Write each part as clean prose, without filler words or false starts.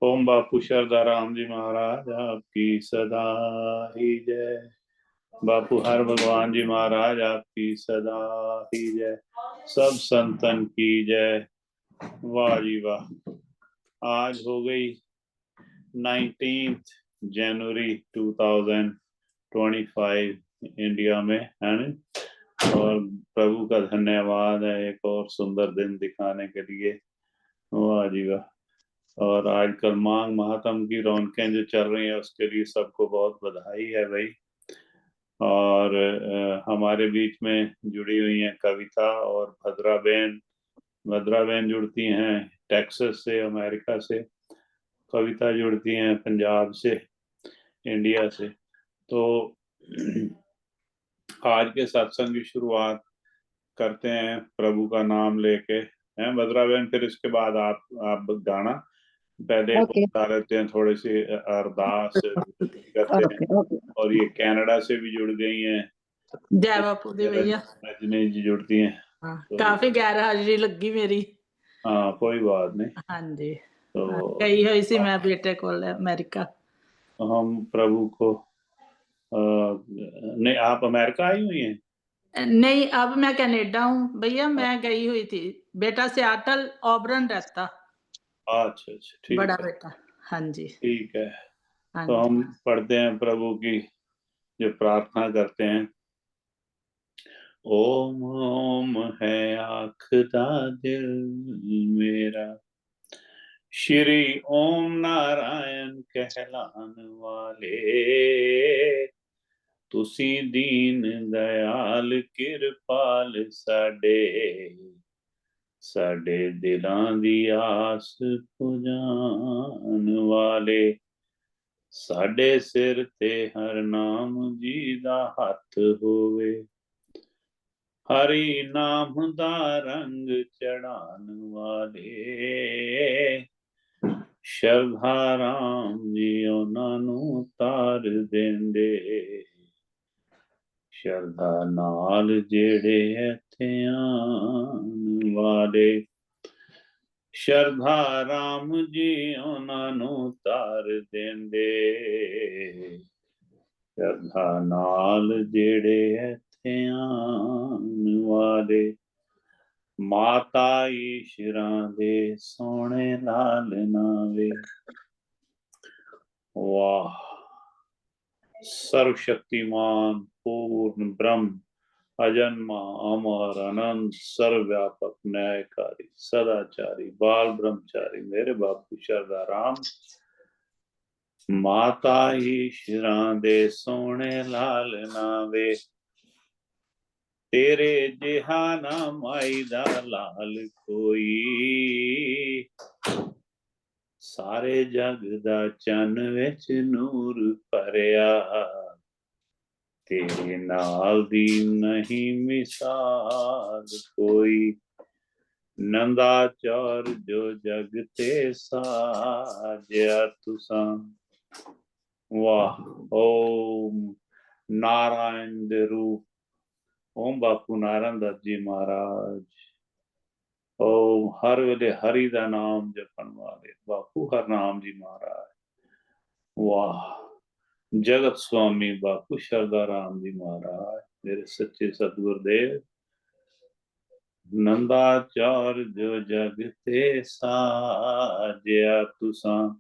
ओम बापू शारदा राम जी महाराज आपकी सदा ही जय। बापू हर भगवान जी महाराज आपकी सदा ही जय। सब संतन की जय। वाह जी वाह। आज हो गई 19 जनवरी 2025 इंडिया में, है ना। और प्रभु का धन्यवाद है एक और सुंदर दिन दिखाने के लिए। वाह जी वाह। और आजकल मांग महात्म की रौनकें जो चल रही है उसके लिए सबको बहुत बधाई है भाई। और हमारे बीच में जुड़ी हुई हैं कविता और भद्रा बहन जुड़ती हैं टेक्सास से, अमेरिका से। कविता जुड़ती हैं पंजाब से, इंडिया से। तो आज के सत्संग की शुरुआत करते हैं प्रभु का नाम लेके, हैं भद्रा बहन। फिर इसके बाद आप गाना पहले ओके बता लेते हैं, थोड़ी सी अरदास करते हैं। Okay okay. और ये कनाडा से भी जुड़ गई हैं, जय बापू दी भैया। रजनी जी जुड़ती हैं। हाँ, तो काफी गैर हाजिरी लगी मेरी। हाँ कोई बात नहीं। हाँ जी। हाँ, तो गई हुई सी मैं बेटे को अमेरिका। हम प्रभु को नहीं, आप अमेरिका आई हुई हैं? नहीं, अब मैं कनाडा हूँ भैया। मैं गई हुई थी, बेटा सियाटल ऑबरन रहता, अच्छा अच्छा, ठीक बड़ा है बेटा। हाँ जी। ठीक है। हाँ तो जी। हम पढ़ते हैं प्रभु की जो प्रार्थना करते हैं। ओम ओम है आखदा दिल मेरा, श्री ओम नारायण कहलान वाले। तुसी दीन दयाल किरपाल साडे दिलां दी आस पुजान वाले। साडे सिर ते हर नाम जी दा हथ होवे, हरि नाम दा रंग चढ़ान वाले। शरधा राम जी उन्हां नू तार देंदे, शरधा नाल जेड़े इत्थे आन वाले। शरधा राम जी उन्हां नू तार देंदे, शरधा नाल जेड़े इत्थे आन वाले। माता ईश्वरां दे सोहणे लाल नावे। वाह। सर्वशक्तिमान पूर्ण ब्रह्म अजन्मा अमर अनंत सर्वव्यापक न्यायकारी सदाचारी बाल ब्रह्मचारी मेरे बापू शारदा राम। माता ईश्वरां दे सोहणे लाल नावे, तेरे जिहा ना माई दा लाल कोई। सारे जग दा चन विच नूर भरिया, तेरे नाल दी नहीं मिसाल कोई। नंदा चौर जो जग ते साजया तुसां। वाह। ओम नारायण दे रूप ओम बापू नारायण दत्त जी महाराज। ओम हर वेले हरि दा नाम जपन वाले बापू हर नाम जी महाराज। वाह। जगत स्वामी बापू शारदा राम जी महाराज मेरे सच्चे सतगुरुदेव। नंदाचार जो जग ते साजया तुसां,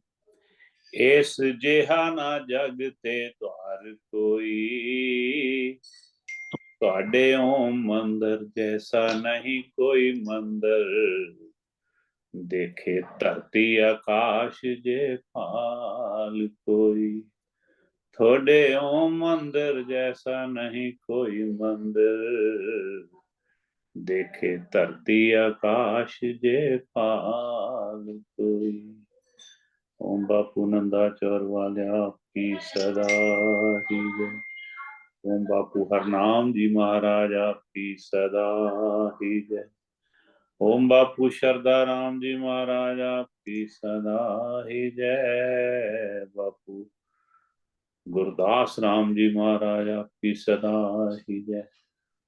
इस जिहा ना जग ते द्वार कोई। तुहाडे ओम मंदिर जैसा नहीं कोई मंदिर, देखे धरती आकाश जे पाल कोई। थोड़े ओम मंदिर जैसा नहीं कोई मंदिर, देखे धरती आकाश जे पाल कोई। ओम बापू नंदा चौर वाले आपकी सदा ही जय। ओम बापू हरनाम जी महाराज आपकी सदा ही जय। ओम बापू शारदा राम जी महाराज आपकी सदा ही जय। बापू गुरदास राम जी महाराज आपकी सदा ही जय।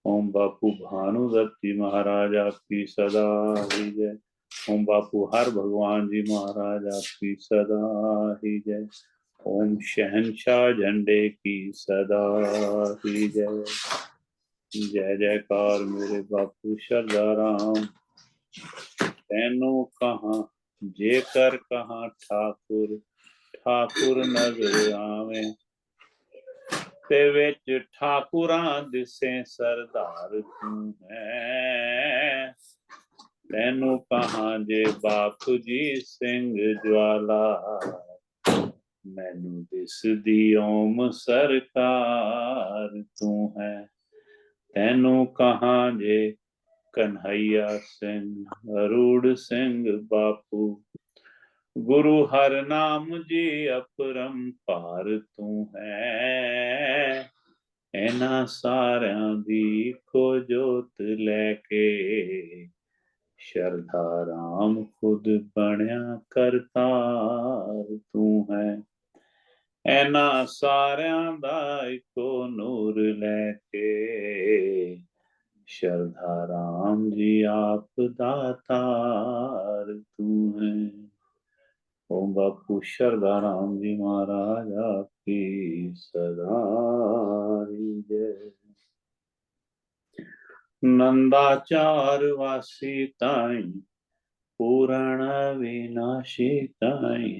ओम बापू भानुदत्त जी महाराज आपकी सदा ही जय। ओम बापू हर भगवान जी महाराज आपकी सदा ही जय। ओम शहनशाह झंडे की सदा ही जय। जय जयकार मेरे बापू सरदाराम। तैनू कहाँ जेकर कहाँ ठाकुर ठाकुर नजर आवे, ते विच ठाकुरां दिसे सरदार तू है। तैनू कहाँ जे बापू जी सिंह ज्वाला, मैनू दिसदी ओम सरकार तू है। तैनू कहाँ जे कन्हैया सिंह अरूड़ सिंह बापू, गुरु हर नाम जी अपरंपार तू है। इन्हां सारियां दी इको जोत लैके, शरधा राम खुद बनया करतार तू है। इन्हां सारियां दा इको नूर लैके, शरधा राम जी आप दातार तू है। ओम बापू शरधा राम जी महाराज आपकी सदा ही जय। नंदाचार वासी ताई पूरण विनाशी ताई,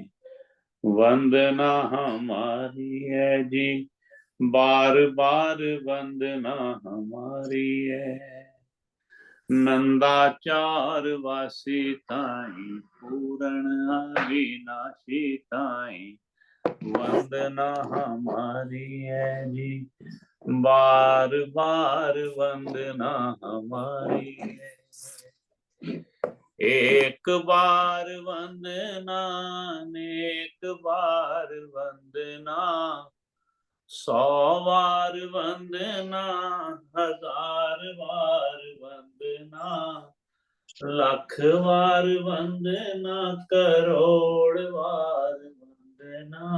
वंदना हमारी है जी, बार बार वंदना हमारी है। नंदाचार वासी ताई पूरण अविनाशी ताई, वंदना हमारी है जी, बार बार वंदना हमारी है। एक बार वंदना नेक बार वंदना, 100 बार वंदना 1000 बार वंदना, लाख बार वंदना करोड़ बार वंदना।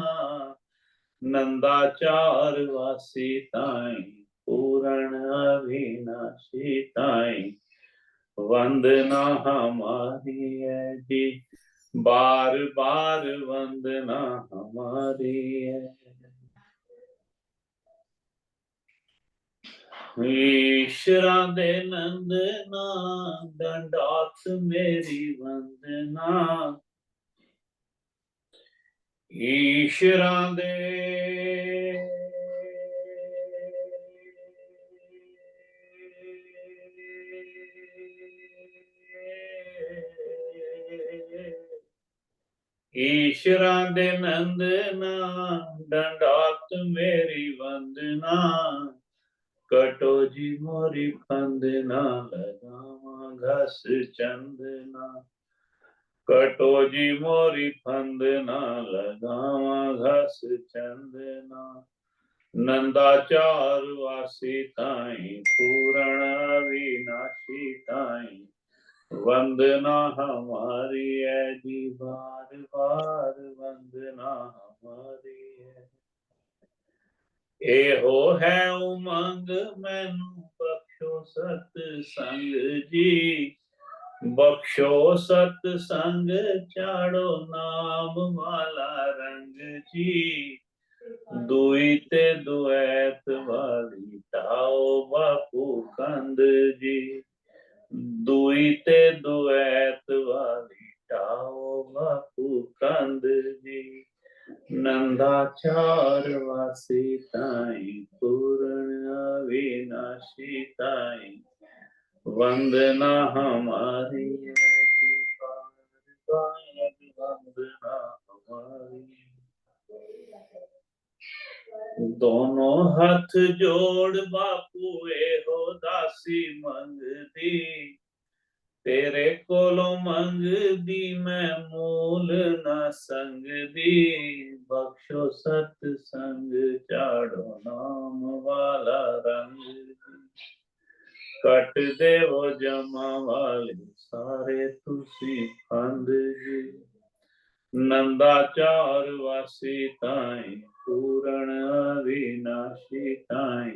नंदाचार वासी ताई पूरण अविनाशी ताई, वंदना हमारी है जी, बार बार वंदना हमारी है। ईश्वरा दे नंदना दंडात मेरी वंदना, ईश्वरा दे ईश्वरा दे नंदना दंडात मेरी वंदना, कटो जी मोरी फंदना लगावा घस चंदना, कटो जी मोरी फंदना लगावा घस चंदना। नंदाचार वासी ताई पूरण अविनाशी ताई, वंदना हमारी है जी, बार बार वंदना हमारी है। एहो है उमंग मैनू बख्शो सतसंग जी, बख्शो सतसंग चाड़ो नाम वाला रंग जी, दुई ते दुएत वाली ताओ बापू कंद जी, दुई ते दुएत वाली ताओ बापू कंद जी। नंदाचार वासी ताई पूर्ण अविनाशी ताई, वंदना हमारी है जी, बार बार वंदना हमारी। दोनों हाथ जोड़ बापू एहो दासी मंगदी, तेरे कोलों मंगदी मैं मूल ना संगदी, बख्शो सतसंग चाड़ो नाम वाला रंग, कट देवो जमा वाले सारे तुसी फंद जी। नंदाचार वासी ताई पूरण अविनाशी ताई,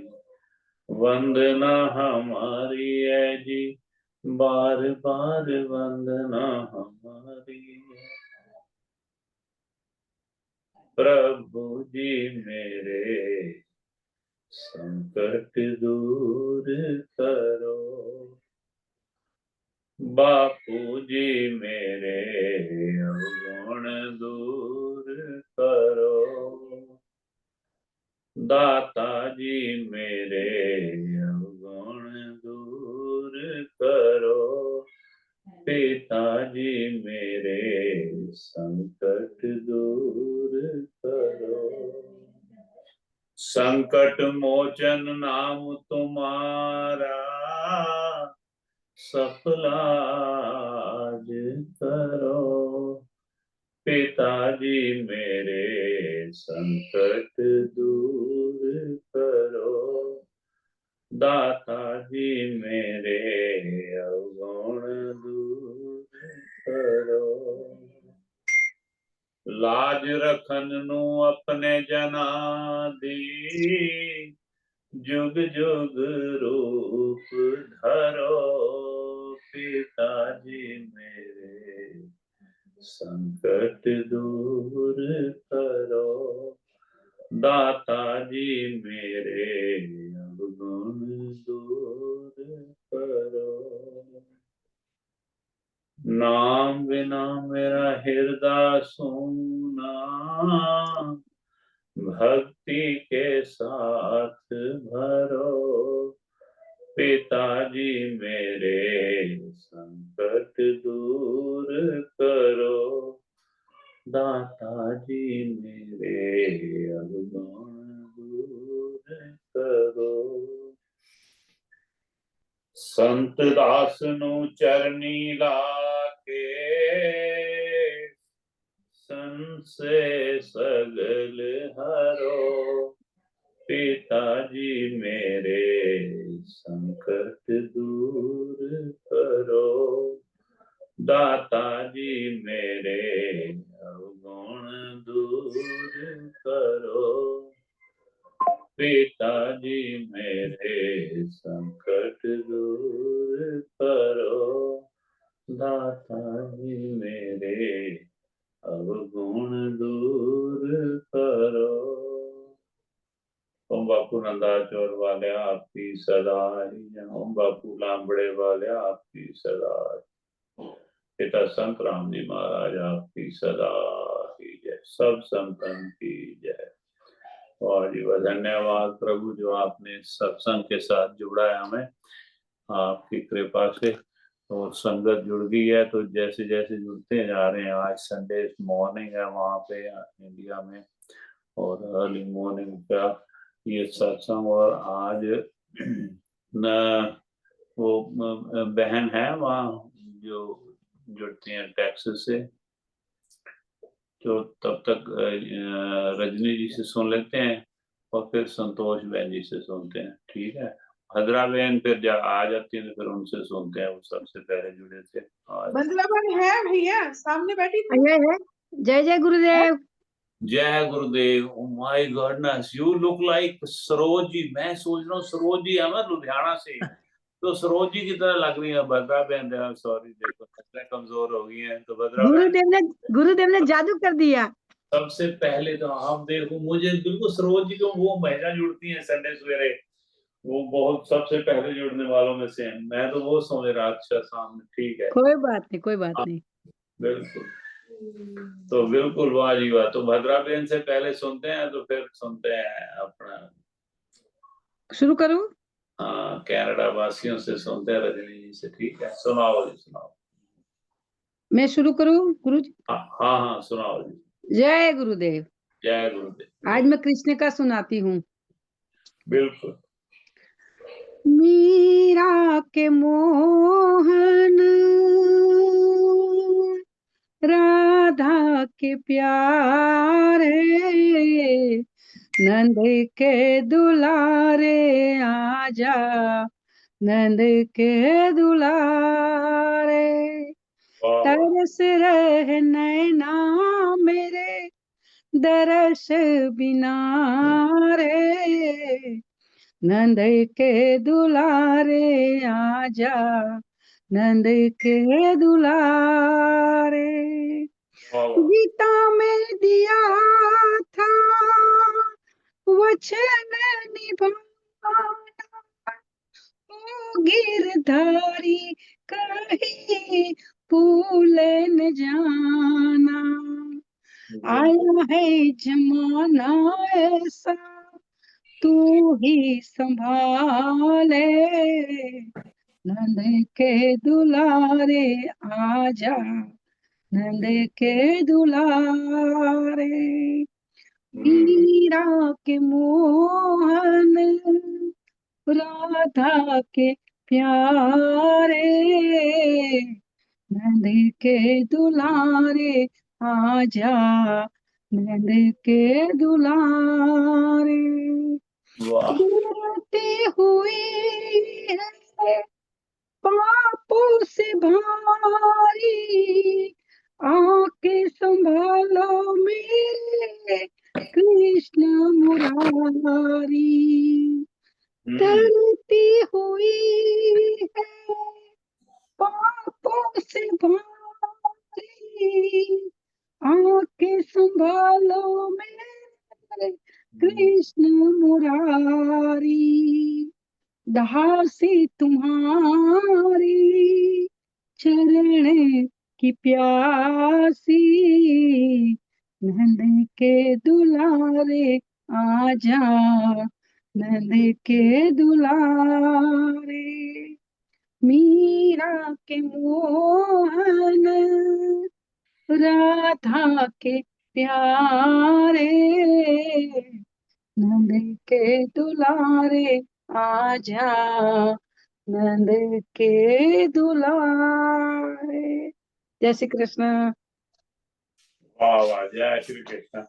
वंदना हमारी है जी, बार बार वंदना हमारी है। प्रभु जी मेरे संकट दूर करो। बापू जी मेरे अवगुण दूर करो। दाता जी मेरे अवगुण दूर करो। पिताजी मेरे संकट दूर करो। संकट मोचन नाम तुम्हारा सफलाज करो। पिताजी मेरे संकट दूर करो। दाता जी मेरे अवगुण दूर करो। लाज रखन नू अपने जना दी जुग जुग रूप धरो। पिताजी मेरे संकट दूर करो। दाता जी मेरे अवगुण दूर करो। नाम बिना मेरा हृदय सूना भक्ति के साथ भरो। पिताजी मेरे संकट दूर करो। दाता जी मेरे अवगुण दूर करो। संत दास नु चरनी लाके संसे सगल हरो। पिताजी मेरे संकट दूर करो। दाता जी मेरे अवगुण दूर करो। पिताजी मेरे संकट दूर करो। दाता जी मेरे अवगुण दूर करो। ओम बापू नंदाचौर वाले आपकी सदा ही जय। ओम बापू लांबड़े वाले आपकी सदा। पिता संत राम जी महाराज आपकी सदा ही जय। सब संतन की जय। और जी धन्यवाद प्रभु जो आपने सत्संग के साथ जुड़ा है हमें आपकी कृपा से। और संगत जुड़ गई है तो जैसे जैसे जुड़ते जा रहे हैं। आज संडे मॉर्निंग है वहाँ पे इंडिया में और अर्ली मॉर्निंग का ये सत्संग। और आज न वो बहन है वहाँ जो जुड़ती हैं टेक्सास से। तो तब तक रजनी जी से सुन लेते हैं और फिर संतोष बहन जी से सुनते हैं। ठीक है। भद्रा बहन फिर आ जाती है तो फिर उनसे सुनते हैं। वो सबसे पहले जुड़े थे आज। भद्रा बहन है भैया सामने बैठी थी। है। जय जय गुरुदेव। जय गुरुदेव। My goodness you look like Saroj ji. मैं सोच रहा हूँ सरोज जी है ना लुधियाना से। तो सरोज जी की तरह लग रही है भद्रा बहन। सॉरी देखो नजरें कमजोर हो गई हैं तो भद्रा बहन गुरुदेव ने जादू कर दिया। सबसे पहले तो आप देखो मुझे बिल्कुल सरोज जी को वो महिला जुड़ती है संडे सवेरे वो बहुत सबसे पहले जुड़ने वालों में से हैं। मैं तो वो समझ रहा। अच्छा सामने ठीक है कोई बात नहीं कोई बात नहीं। बिल्कुल। तो बिल्कुल वाह जी वाह। तो भद्रा बहन से पहले सुनते हैं तो फिर सुनते हैं अपना शुरू करूं। हाँ कनाडा वासियों से सुनते हैं रजनी जी से। ठीक है सुनाओ जी सुनाओ। मैं शुरू करूं गुरु जी। हाँ हाँ सुनाओ जी। जय गुरुदेव। जय गुरुदेव। आज मैं कृष्ण का सुनाती हूँ। बिल्कुल। मीरा के मोहन राधा के प्यारे नंद के दुलारे आजा नंद के दुलारे तरस रहे नैना मेरे दरस बिना रे नंद के दुलारे आजा नंद के दुलारे। वाह वाह। गीता में दिया था वचन निभाना, ओ गिरधारी कहीं भूल न जाना। आया है जमाना ऐसा तू ही संभाले, नंद के दुलारे आजा, नंद के दुलारे। मीरा के मोहन राधा के प्यारे, नंद के दुलारे आजा, नंद के दुलारे। वाह गिरती हुई है पापों से भारी, आके संभालो मेरे कृष्ण मुरारी। ढलती हुई है पापों से भारी, आके संभालो मेरे कृष्ण मुरारी। दासी तुम्हारी चरण की प्यासी, नंद के दुलारे आजा, नंद के दुलारे। मीरा के मोहन राधा के प्यारे, नंद के दुलारे आजा, नंद के दुलारे। जय श्री कृष्ण। वाह वाह, जय श्री कृष्ण।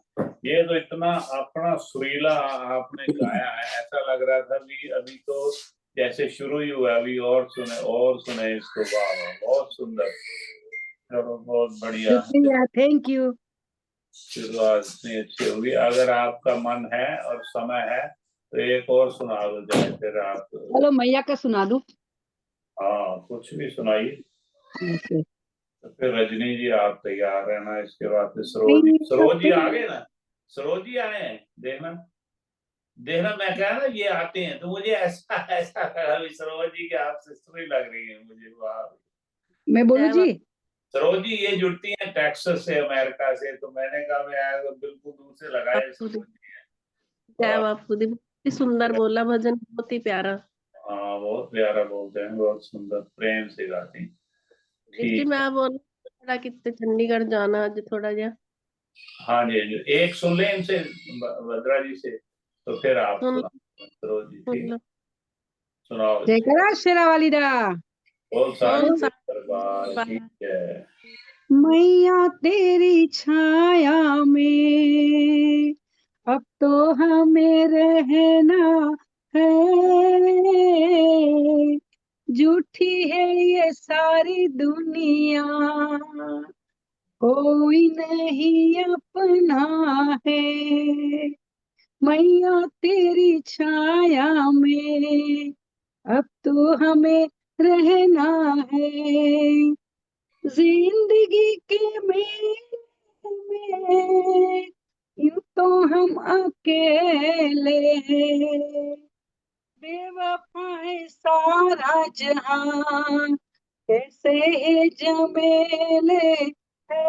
ये तो इतना अपना सुरीला आपने गाया है, ऐसा लग रहा था भी अभी तो जैसे शुरू ही हुआ, अभी और सुने इसको। वाह वाह, बहुत सुंदर। चलो बहुत बढ़िया, शुक्रिया, थैंक यू। शुरुआत इतनी अच्छी होगी। अगर आपका मन है और समय है तो एक और सुना दो जाए, फिर आप। चलो मैया का सुना दूं। हाँ कुछ भी सुनाइए। ओके। तो फिर रजनी जी आप तैयार रहना, इसके बाद फिर नहीं, सरोज जी आ गए ना, सरोज जी आए हैं, देखना देखना। मैं कह रहा ये आते हैं तो मुझे ऐसा ऐसा लगा अभी सरोज जी की आप सिस्टर ही लग रही है मुझे। वाह, मैं बोलूं जी? सरोज जी ये जुड़ती हैं टेक्सास से, अमेरिका से, तो मैंने कहा मैं आया तो बिल्कुल दूर से लगाया बापू दी, सरोज जी हैं। जय वाह, बापू दी, बहुत ही सुंदर बोला भजन, बहुत ही प्यारा। हाँ बहुत प्यारा बोलते हैं, बहुत सुंदर प्रेम से गाती हैं। वीर जी ठीक है, मैं बोल थोड़ा कितने चंडीगढ़ जाना आज थोड़ा जा हाँ जी हाँ जी, एक सुन लें इनसे, भद्रा जी से, तो फिर आप सुन सुना सरोज जी। सुन ठीक, लो। सुनाओ जी। जयकरा शेरा वाली दा। बोल बोल साहिब दरबार सा की जय। मैया तेरी छाया में अब तो हमें रहना है, झूठी है ये सारी दुनिया, कोई नहीं अपना है। मैया तेरी छाया में अब तो हमें रहना है, जिंदगी के मेले में यूं तो हम अकेले हैं, बेवफा है सारा जहां, कैसे है झमेले है।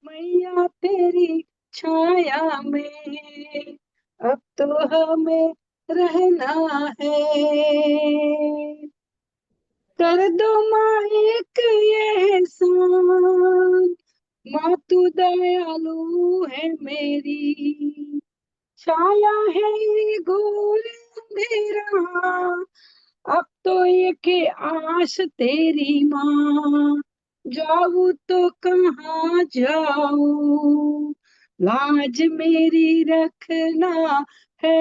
मैया तेरी छाया में अब तो हमें रहना है, कर दो माँ एक ये एहसान, माँ तू दयालु है मेरी, छाया है ये घोर अंधेरा, अब तो ये के आस तेरी माँ, जाऊँ तो कहाँ जाऊँ, लाज मेरी रखना है।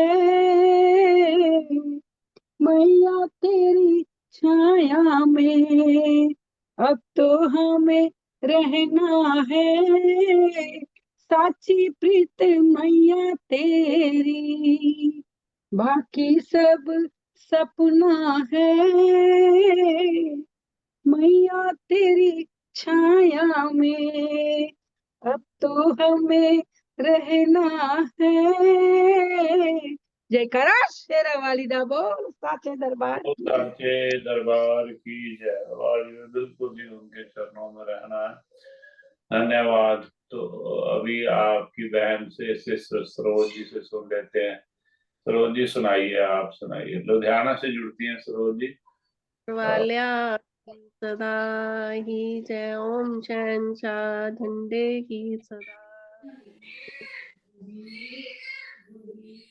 मैया तेरी छाया में अब तो हमें रहना है, साची प्रीत मैया तेरी बाकी सब सपना है। मैया तेरी छाया में अब तो हमें रहना है। जयकारा शेरा वाली दा बोल साचे दरबार वो की। साचे दरबार की जय। और बिल्कुल भी उनके चरणों में रहना है। धन्यवाद। तो अभी आपकी बहन से सिस्टर सरोज जी से सुन लेते हैं। सरोज जी सुनाइए, आप सुनाइए। लुधियाना से जुड़ती हैं सरोज जी। वाल्या की सदा ही जय। ओम शहंशाह झंडे की सदा।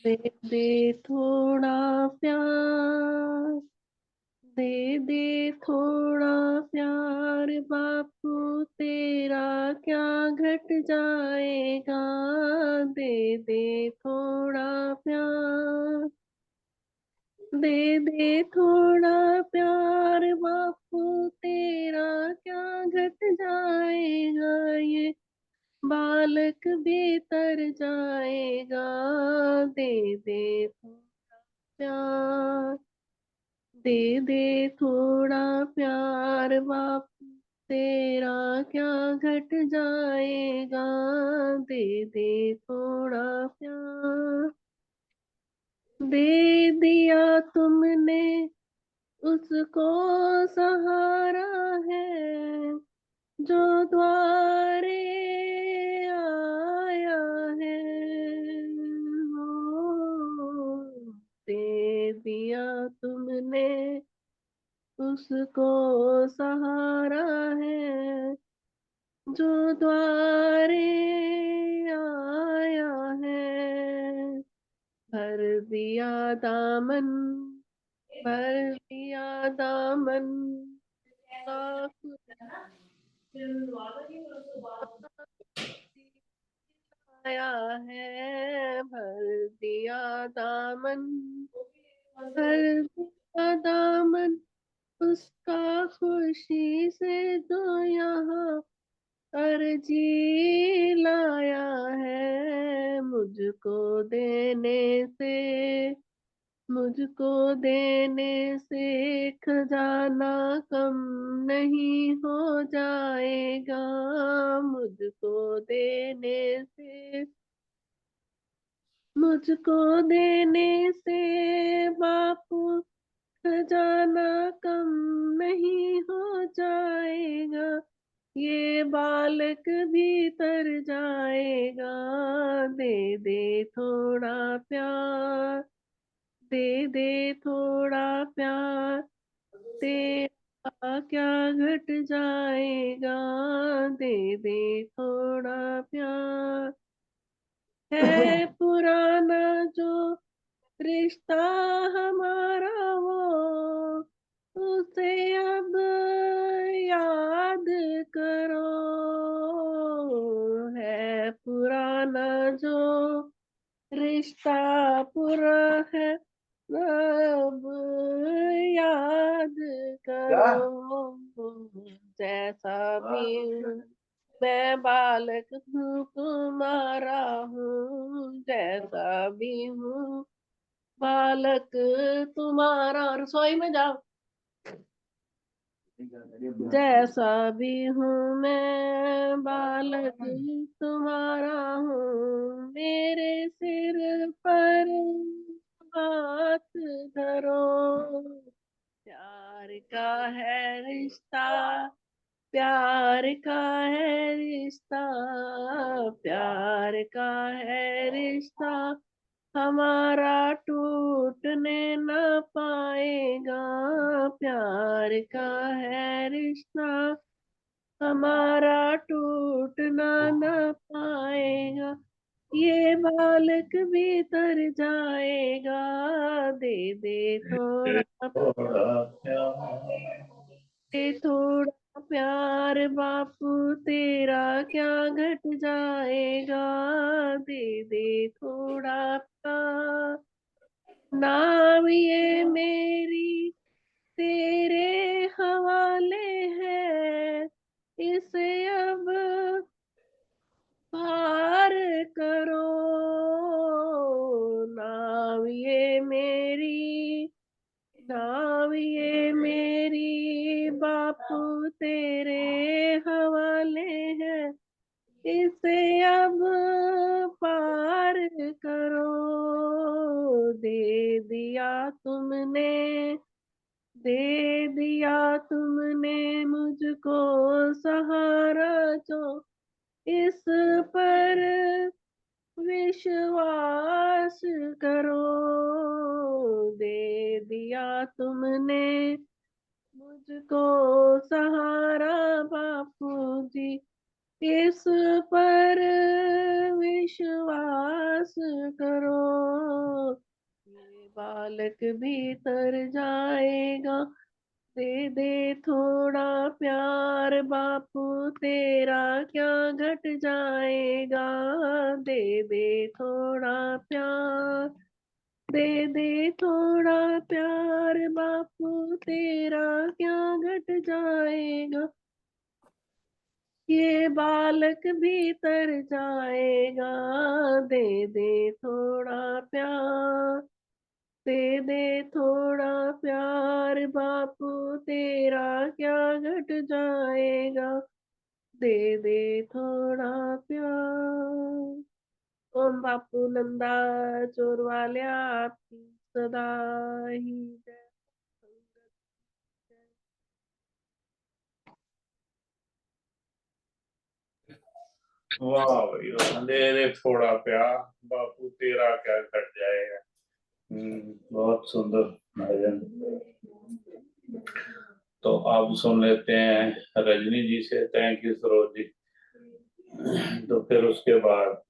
दे दे थोड़ा प्यार, दे दे थोड़ा प्यार, बापू तेरा क्या घट जाएगा। दे दे थोड़ा प्यार, दे दे थोड़ा प्यार, बापू तेरा क्या घट जाएगा। ये बालक भीतर जाएगा। दे दे थोड़ा प्यार, दे दे थोड़ा प्यार, बापू तेरा क्या घट जाएगा। दे दे थोड़ा प्यार, दे दिया तुमने उसको सहारा है, जो द्वारे आया है। ओ, दे दिया तुमने उसको सहारा है, जो द्वारे आया है। भर दिया दामन, भर दिया दामन का आया है। भर दिया दामन, भर दिया दामन उसका खुशी से, जो यहाँ अर्जी लाया है। मुझको देने से, मुझको देने से खजाना कम नहीं हो जाएगा। मुझको देने से, मुझको देने से बापू खजाना कम नहीं हो जाएगा। ये बालक भीतर जाएगा। दे दे थोड़ा प्यार, दे दे थोड़ा प्यार, तेरा क्या घट जाएगा। दे दे थोड़ा प्यार, है पुराना जो रिश्ता हमारा, वो उसे अब याद करो। है पुराना जो रिश्ता पूरा है, अब याद करो। जैसा भी हूँ मैं बालक हूँ, तुम्हारा हूँ। जैसा भी हूँ बालक तुम्हारा। रसोई में जाओ। जैसा भी हूँ मैं बालक तुम्हारा हूँ। मेरे सिर पर हाथ धरो। प्यार का है रिश्ता, प्यार का है रिश्ता, प्यार का है रिश्ता, हमारा टूटने न पाएगा। प्यार का है रिश्ता, हमारा टूटना न पाएगा। ये बालक भीतर जाएगा। दे दे थोड़ा, थोड़ा प्यार। दे थोड़ा प्यार, बापू तेरा क्या घट जाएगा। दे दे थोड़ा प्यार, नाम ये मेरी तेरे हवाले है। इसे अब पार करो। नाम ये मेरी नाव ये मेरी बापू तेरे हवाले है, इसे अब पार करो। दे दिया तुमने, दे दिया तुमने मुझको सहारा, जो इस पर विश्वास करो। दे दिया तुमने मुझको सहारा बापू जी, इस पर विश्वास करो। ये बालक भीतर जाएगा, दे दे थोड़ा प्यार बापू तेरा क्या घट जाएगा। दे दे थोड़ा प्यार, दे दे थोड़ा प्यार बापू तेरा क्या घट जाएगा। ये बालक भीतर जाएगा, दे दे थोड़ा प्यार, दे दे थोड़ा प्यार बापू तेरा क्या घट जाएगा। दे दे थोड़ा प्यार। ओम बापू नंदा चोर वाल्या आपकी सदा ही जय। वाह भाई वाह, दे दे थोड़ा प्यार बापू तेरा क्या कट जाएगा। बहुत सुंदर भजन। तो आप सुन लेते हैं रजनी जी से। Thank you Saroj ji. तो फिर उसके बाद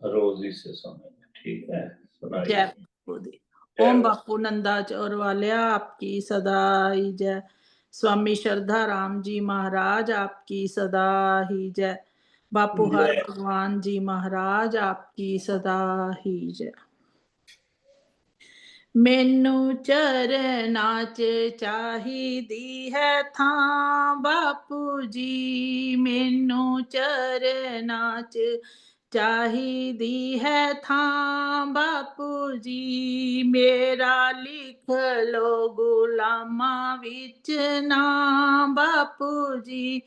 रोजी से सुनेंगे, ठीक है? जय सुनाइए। बापू दी। ओम बापू नंदा चोर वालिया आपकी सदा ही जय। स्वामी श्रद्धा राम जी महाराज आपकी सदा ही जय। बापू हर भगवान जी महाराज आपकी सदा ही जय। ਮੈਨੂੰ ਚਰਨਾਂ 'ਚ ਚਾਹੀਦੀ ਹੈ ਥਾਂ ਬਾਪੂ ਜੀ, ਮੈਨੂੰ ਚਰਨਾਂ 'ਚ ਚਾਹੀਦੀ ਹੈ ਥਾਂ ਬਾਪੂ ਜੀ। ਮੇਰਾ ਲਿਖ ਲੋ ਗੁਲਾਮਾਂ ਵਿੱਚ ਨਾਂ ਬਾਪੂ ਜੀ,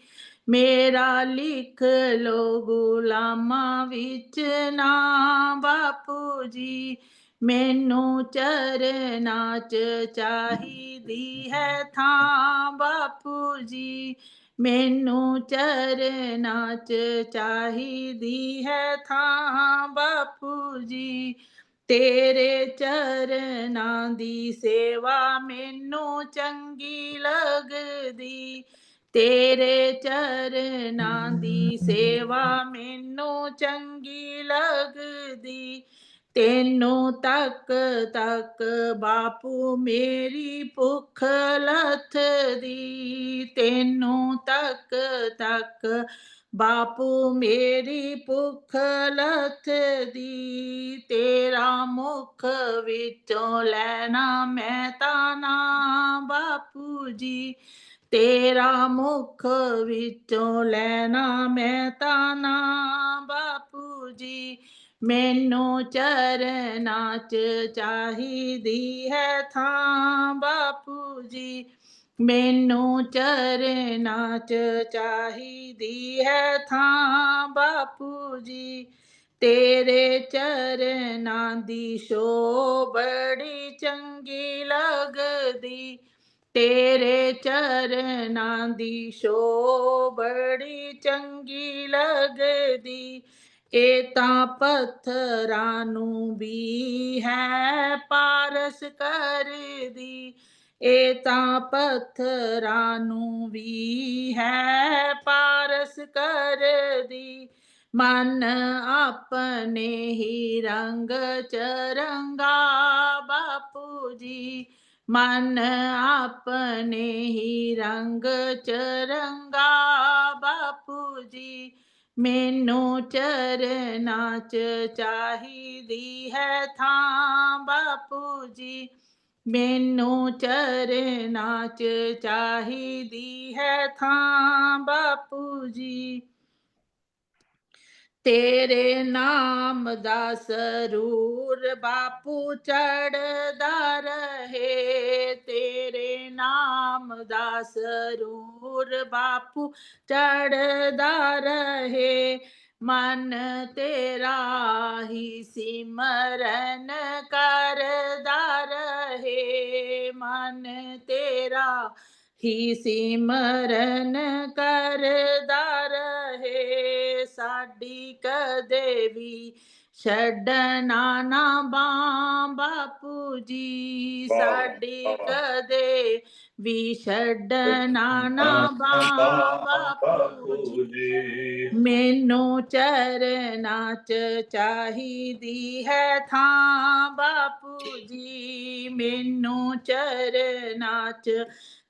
ਮੇਰਾ ਲਿਖ ਲੋ ਗੁਲਾਮਾਂ ਵਿੱਚ ਨਾਂ ਬਾਪੂ ਜੀ। ਮੈਨੂੰ ਚਰਨਾਂ 'ਚ ਚਾਹੀਦੀ ਹੈ ਥਾਂ ਬਾਪੂ ਜੀ, ਮੈਨੂੰ ਚਰਨਾਂ 'ਚ ਚਾਹੀਦੀ ਹੈ ਥਾਂ ਬਾਪੂ ਜੀ। ਤੇਰੇ ਚਰਨਾਂ ਦੀ ਸੇਵਾ ਮੈਨੂੰ ਚੰਗੀ ਲੱਗਦੀ, ਤੇਰੇ ਚਰਨਾਂ ਦੀ ਸੇਵਾ ਮੈਨੂੰ ਚੰਗੀ ਲੱਗਦੀ। ਤੈਨੂੰ ਤੱਕ ਤੱਕ ਬਾਪੂ ਮੇਰੀ ਭੁੱਖ ਲੱਥਦੀ, ਤੈਨੂੰ ਤੱਕ ਤੱਕ ਬਾਪੂ ਮੇਰੀ ਭੁੱਖ ਲੱਥਦੀ। ਤੇਰਾ ਮੁਖ ਵਿੱਚੋਂ ਲੈਣਾ ਮੈਂ ਤਾਂ ਨਾ ਬਾਪੂ ਜੀ, ਤੇਰਾ ਮੁਖ ਵਿੱਚੋਂ ਲੈਣਾ ਮੈਂ ਤਾਂ ਨਾ ਬਾਪੂ ਜੀ। ਮੈਨੂੰ ਚਰਨਾਂ 'ਚ ਚਾਹੀਦੀ ਹੈ ਥਾਂ ਬਾਪੂ ਜੀ, ਮੈਨੂੰ ਚਰਨਾਂ 'ਚ ਚਾਹੀਦੀ ਹੈ ਥਾਂ ਬਾਪੂ ਜੀ। ਤੇਰੇ ਚਰਨਾਂ ਦੀ ਸ਼ੋ ਬੜੀ ਚੰਗੀ ਲੱਗਦੀ, ਤੇਰੇ ਚਰਨਾਂ ਦੀ ਸ਼ੋ ਬੜੀ ਚੰਗੀ ਲੱਗਦੀ। ਇਹ ਤਾਂ ਪੱਥਰਾਂ ਨੂੰ ਵੀ ਹੈ ਪਾਰਸ ਕਰਦੀ, ਇਹ ਤਾਂ ਪੱਥਰਾਂ ਨੂੰ ਵੀ ਹੈ ਪਾਰਸ ਕਰਦੀ। ਮਨ ਆਪਣੇ ਹੀ ਰੰਗ 'ਚ ਰੰਗਾ ਬਾਪੂ ਜੀ, ਮਨ ਆਪਣੇ ਹੀ ਰੰਗ 'ਚ ਰੰਗਾ ਬਾਪੂ ਜੀ। ਮੈਨੂੰ ਚਰਨਾਂ 'ਚ ਚਾਹੀਦੀ ਹੈ ਥਾਂ ਬਾਪੂ ਜੀ, ਮੈਨੂੰ ਚਰਨਾਂ 'ਚ ਚਾਹੀਦੀ ਹੈ ਥਾਂ ਬਾਪੂ ਜੀ। तेरे नाम दा सरूर बापू चढ़दा रहे, तेरे नाम दा सरूर बापू चढ़दा रहे, मन तेरा ही सिमरन करदा रहे, मन तेरा ही सिमरन करदा रहे, साडी कदे भी छड्डना ना बापू जी, साडी कदे भी छड्डना ना बापू जी, मैनू चरना च चाहिदी है थां बापू जी, मैनू चरना च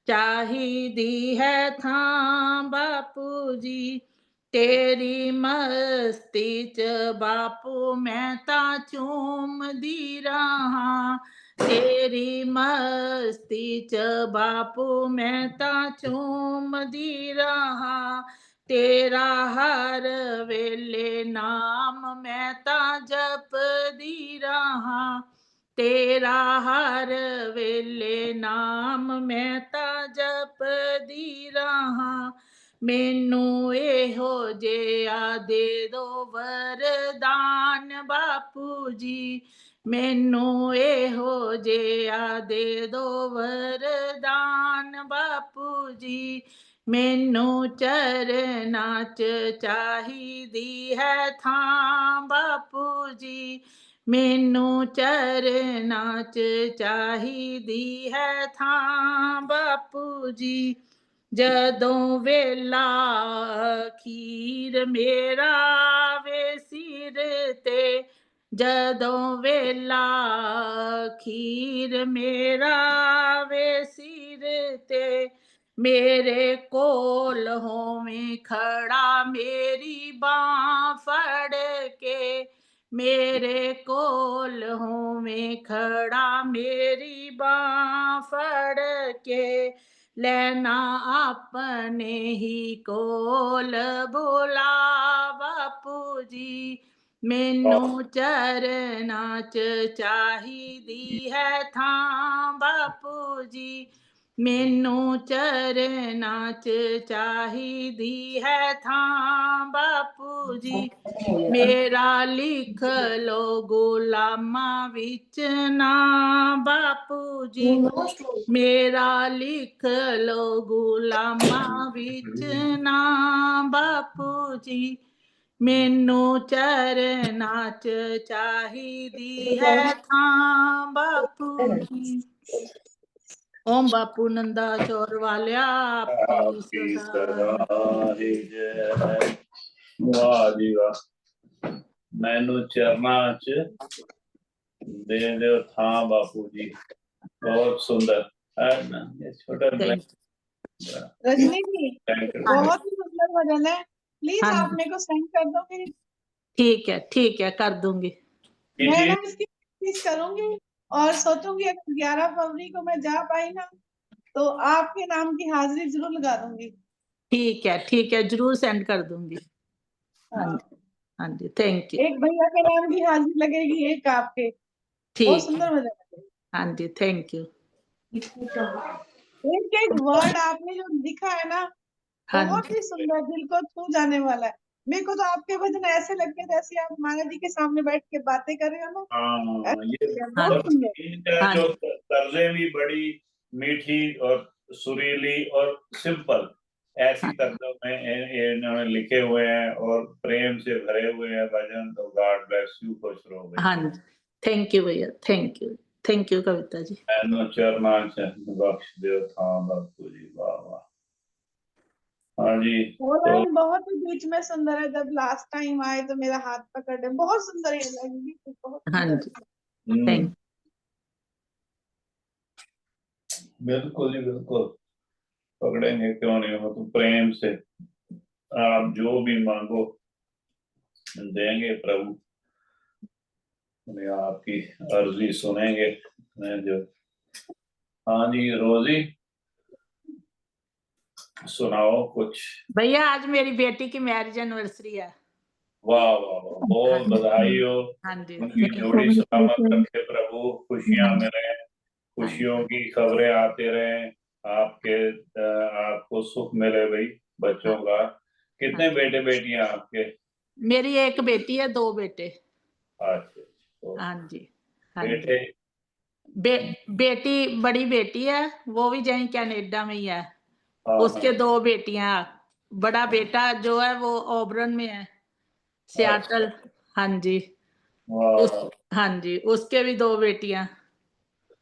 चाहिदी है थां बापू जी, तेरी मस्ती च बापू मैं तां झूमदी रहा, तेरी मस्ती च बापू मैं तां झूमदी रहा, तेरा हर वेले नाम मैं तां जपदी रहा, तेरा हर वेले नाम मैं तां जपदी रहा, मैनू एहो जिहा दे दो वरदान बापू जी, मैनू एहो जिहा दे दो वरदान बापू जी, मैनू चरना च चाहिदी है थां बापू जी, मैनू चरना च चाहिदी है थां बापू जी, जदों वेला खीर मेरा वे सिर ते, जदों वेला खीर मेरा वे सिर ते, मेरे कोल होवे खड़ा मेरी बांह फड़ के, मेरे कोल होवे खड़ा मेरी बांह फड़ के, लेना अपने ही कोल बुला बापू जी, मैनू चरना च चाहिदी है थां बापू जी, मैनू चरना च चाहिदी है थां बापू जी, मेरा लिख लो गुलामा विच ना बापू जी, मेरा लिख लो गुलामा विच ना बापू जी, मैनू चरना च चाहिदी है थां बापू जी। ओम बापू नंदा चौर वालिया आपकी सदा ही जय। वाह जी वाह, मैनू चरना च दे दो थां बापू जी, बहुत सुंदर है ना, ये छोटा रजनी जी बहुत ही सुंदर भजन है, प्लीज हाँ आप मेरे को सेंड कर दोगे? ठीक है कर दूंगी। मैं ना इसकी प्रैक्टिस करूंगी और सोचूंगी अगर 11 फरवरी को मैं जा पाई ना तो आपके नाम की हाजिरी जरूर लगा दूंगी। ठीक है जरूर सेंड कर दूंगी। हाँ हाँ। जी हाँ जी थैंक यू। एक भैया के नाम की हाजिरी लगेगी, एक आपके। बहुत ठीक सुंदर है भजन है। हाँ जी थैंक यू। एक एक वर्ड आपने जो लिखा है ना हाँ बहुत ही सुंदर, दिल को छू जाने वाला है। मेरे को तो आपके भजन ऐसे लगते हैं जैसे आप महाराज जी के सामने बैठ के बातें कर रहे हो ना। हाँ, ये बहुत सुंदर। इनका हाँ जो तर्जें भी बड़ी मीठी और सुरीली और सिंपल, ऐसी तर्जों में इन्होंने लिखे हुए हैं और प्रेम से भरे हुए हैं भजन। तो गॉड ब्लेस यू, खुश रहो भैया। हाँ जी थैंक यू भैया, थैंक यू कविता जी। मैनू चरना च बख्श दो थां बापू जी, वाह वाह। हाँ जी वो तो लाइन बहुत ही बीच में सुंदर है, जब लास्ट टाइम आए तो मेरा हाथ पकड़े, बहुत सुंदर ये लाइन भी, बहुत हाँ सुंदर जी है। थैंक बिल्कुल ही बिल्कुल, पकड़ेंगे क्यों नहीं, हो तो प्रेम से आप जो भी मांगो देंगे प्रभु, उन्हें आपकी अर्जी सुनेंगे। मैं जो हाँ जी रोजी सुनाओ कुछ। भैया आज मेरी बेटी की मैरिज एनिवर्सरी है। वाह वाह वाह, बहुत बधाई हो। हाँ जी उनकी thank जोड़ी you। सलामत रखे प्रभु, खुशियां हाँ जी, मिले, हाँ जी, खुशियों की खबरें आते रहें आपके, आपको सुख मिले भाई बच्चों का। हाँ कितने जी। बेटे बेटियां आपके? मेरी एक बेटी है, 2 बेटे। अच्छा, तो हाँ जी, हाँ जी। बेटे? बेटी, बड़ी बेटी है, वो भी यहीं कनाडा में ही है। हाँ उसके हाँ, 2 बेटियां, बड़ा बेटा जो है वो ऑबरन में है, अच्छा, सियाटल। हाँ जी, उस वाह, हाँ जी, उसके भी 2 बेटियां।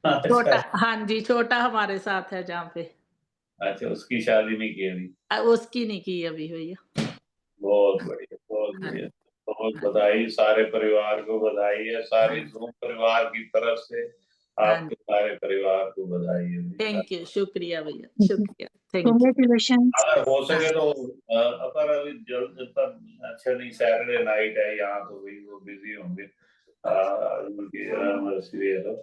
अच्छा छोटा, हाँ जी, छोटा हमारे साथ है जहाँ पे। अच्छा, उसकी शादी नहीं की अभी? उसकी नहीं की अभी भैया। बहुत बढ़िया, बहुत हाँ, बढ़िया। बहुत हाँ, बधाई, सारे परिवार को बधाई है, सारे हाँ, धूम परिवार की तरफ से हाँ। आपके सारे परिवार को बधाई है भैया। थैंक यू, शुक्रिया भैया, शुक्रिया, थैंक यू। Congratulations. अगर हो हाँ, सके तो अगर अभी जल्द तक, अच्छा नहीं, सैटरडे नाइट है यहाँ तो भाई वो बिजी होंगे, उनकी एनिवर्सरी है, तो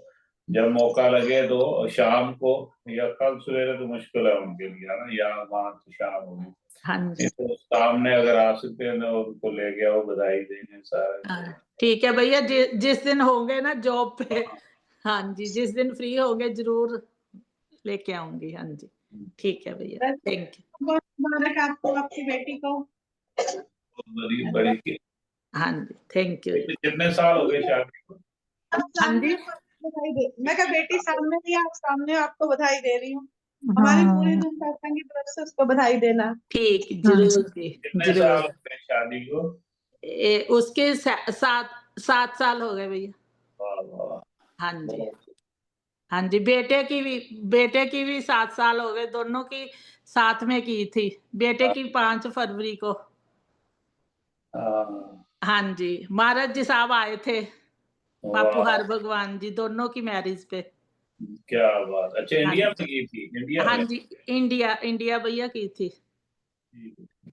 जब मौका लगे तो शाम को या कल सवेरे तो मुश्किल है उनके लिए, है ना, या वहाँ तो शाम होगी, हाँ नहीं जी, तो सामने अगर आ सकते हैं तो उनको ले गया वो बधाई देंगे सारे। हाँ, ठीक है भैया, जिस दिन होंगे ना जॉब पे, हाँ जी, जिस दिन फ्री होंगे जरूर लेके आऊंगी। हाँ जी, ठीक है भैया, थैंक यू। बहुत मुबारक आपको, आपकी बेटी को। बड़ी बड़ी की हाँ जी, थैंक यू। कितने साल हो गए शादी को? आप हाँ सामने जी, आपको बधाई दे, मैं कहा बेटी सामने ही है, आप सामने आपको बधाई दे रही हूँ। हमारी पूरी धूम सत्संग की तरफ से उसको बधाई देना। ठीक, जरूर जी, कितने साल जरूर। हो गए शादी को? उसके 7 साल हो गए भैया। वाह वाह, हाँ जी, बहुत हाँ जी, बेटे की भी 7 साल हो गए, दोनों की साथ में की थी। बेटे की 5 फरवरी को। हाँ, हाँ जी, महाराज जी साहब आए थे, बापू वाह, हर भगवान जी, दोनों की मैरिज पे। क्या बात। अच्छा, हाँ इंडिया जी, में की थी? इंडिया हाँ में? जी, इंडिया भैया की थी।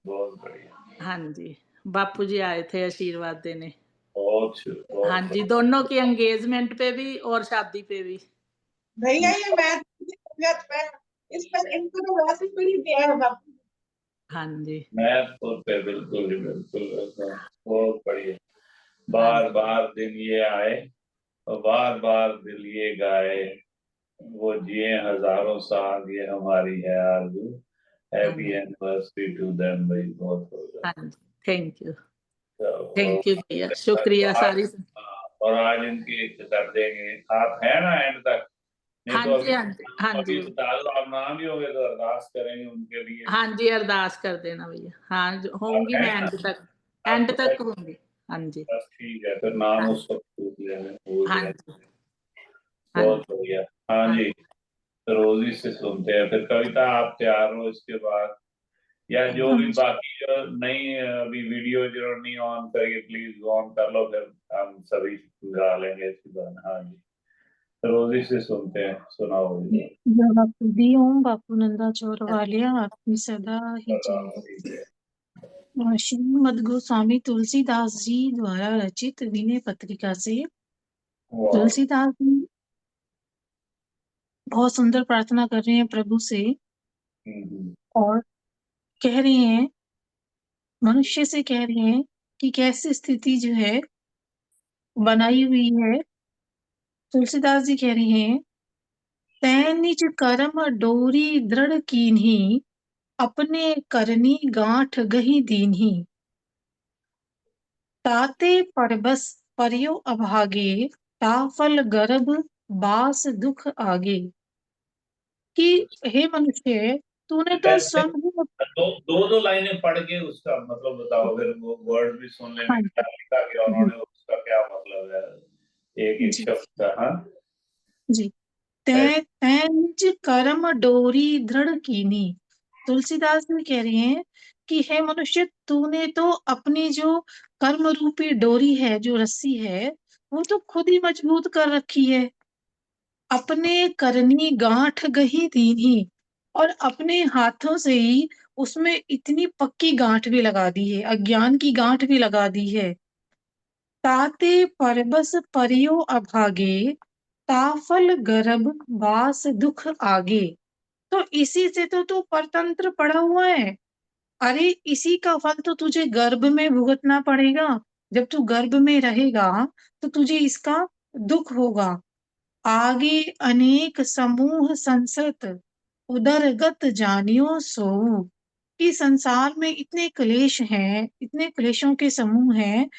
बहुत बढ़िया, हाँ जी, बापू जी आए थे आशीर्वाद देने। हाँ बहुत जी, बढ़िया। दोनों की एंगेजमेंट पे भी और शादी पे भी। भैया ये मैं इस पर इनको तो वैसे ही दिया है बापू। हाँ जी, मैथपुर पे बिल्कुल ही, बिल्कुल एकदम बहुत बढ़िया। हाँ बार जी, बार दिन ये आए और बार बार दिल ये गाए, वो जिए हजारों साल, ये हमारी है आरज़ू। हाँ हैप्पी जी, एनिवर्सरी टू देम भाई, बहुत होगा। हाँ जी, थैंक यू, तो थैंक यू भैया, शुक्रिया आज, सारी। और आज इनकी कर देंगे, आप है ना एंड तक? नहीं हाँ तो जी, अभी हाँ जी, हाँ अभी जी, बता दो, आप नाम ही होगे तो अरदास करेंगे उनके लिए। हाँ जी, अरदास कर देना भैया। हाँ, आप होंगी है मैं ना? एंड आपको तक होंगी। हाँ जी, बस ठीक है, फिर नाम हाँ, उस वक्त पूछ लेंगे, भूल हाँ गए। जी, हाँ बहुत जी, बढ़िया। हाँ हाँ जी, तो रोजी से सुनते हैं, फिर कविता आप तैयार हो इसके बाद, या जो भी बाकी जो नहीं अभी वीडियो जो नहीं ऑन करिए प्लीज ऑन कर लो, फिर हम सभी गा लेंगे इसी बार। हाँ जी, तो रोजी से सुनते हैं, सुनाओ जी। जय बापू दी ओम बापू नंदा चोर वालिया आपकी सदा ही जय। श्रीमद गोस्वामी तुलसीदास जी द्वारा रचित विनय पत्रिका से वाह, तुलसीदास जी बहुत सुंदर प्रार्थना कर रहे हैं प्रभु से हम्म, और कह रहे हैं, मनुष्य से कह रहे हैं कि कैसी स्थिति जो है बनाई हुई है। तुलसीदास जी कह रहे हैं, तै निज कर्म डोरी दृढ़ कीन्ही, अपने करनी गांठ गही दीन्ही, ताते परबस पर्यो अभागे, ताफल गर्भ बास दुख आगे। कि हे मनुष्य, तूने तो कैसे? स्वयं ही दो लाइनें पढ़ के उसका मतलब बताओ, फिर वो वर्ड भी सुन लेंगे हाँ क्या लिखा गया जी उन्होंने, उसका क्या मतलब है एक एक जी शब्द का। हाँ, जी। तै तै निज कर्म डोरी दृढ़ कीनी। तुलसीदास जी कह रहे हैं कि हे मनुष्य, तूने तो अपनी जो कर्म रूपी डोरी है, जो रस्सी है, वो तो खुद ही मजबूत कर रखी है। अपने करनी गांठ गही दीन्ही, और अपने हाथों से ही उसमें इतनी पक्की गांठ भी लगा दी है, अज्ञान की गांठ भी लगा दी है। ताते परबस परियो अभागे, ताफल गर्भ बास दुख आगे। तो इसी से तो तू परतंत्र पड़ा हुआ है, अरे इसी का फल तो तुझे गर्भ में भुगतना पड़ेगा। जब तू गर्भ में रहेगा तो तुझे इसका दुख होगा। आगे अनेक समूह संसत उदरगत जानियो सो। कि संसार में इतने क्लेश हैं, इतने क्लेशों के समूह हैं,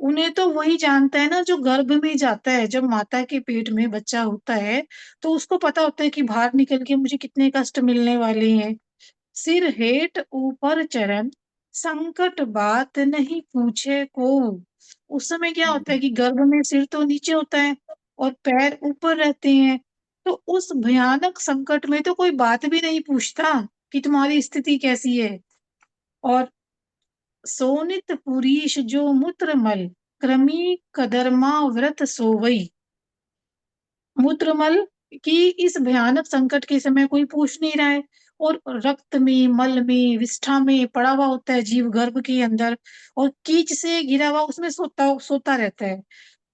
उन्हें तो वही जानता है ना जो गर्भ में जाता है। जब माता के पेट में बच्चा होता है तो उसको पता होता है कि बाहर निकल के मुझे कितने कष्ट मिलने वाले हैं। सिर हेठ ऊपर चरण संकट बात नहीं पूछे को। उस समय क्या होता है कि गर्भ में सिर तो नीचे होता है और पैर ऊपर रहते हैं। तो उस भयानक संकट में तो कोई बात भी नहीं पूछता कि तुम्हारी स्थिति कैसी है। और सोनित पुरीश जो मूत्रमल क्रमी कदरमा व्रत सोवई। मूत्रमल की इस भयानक संकट के समय कोई पूछ नहीं रहा है, और रक्त में, मल में, विष्ठा में पड़ा हुआ होता है जीव गर्भ के अंदर, और कीच से घिरा हुआ उसमें सोता रहता है।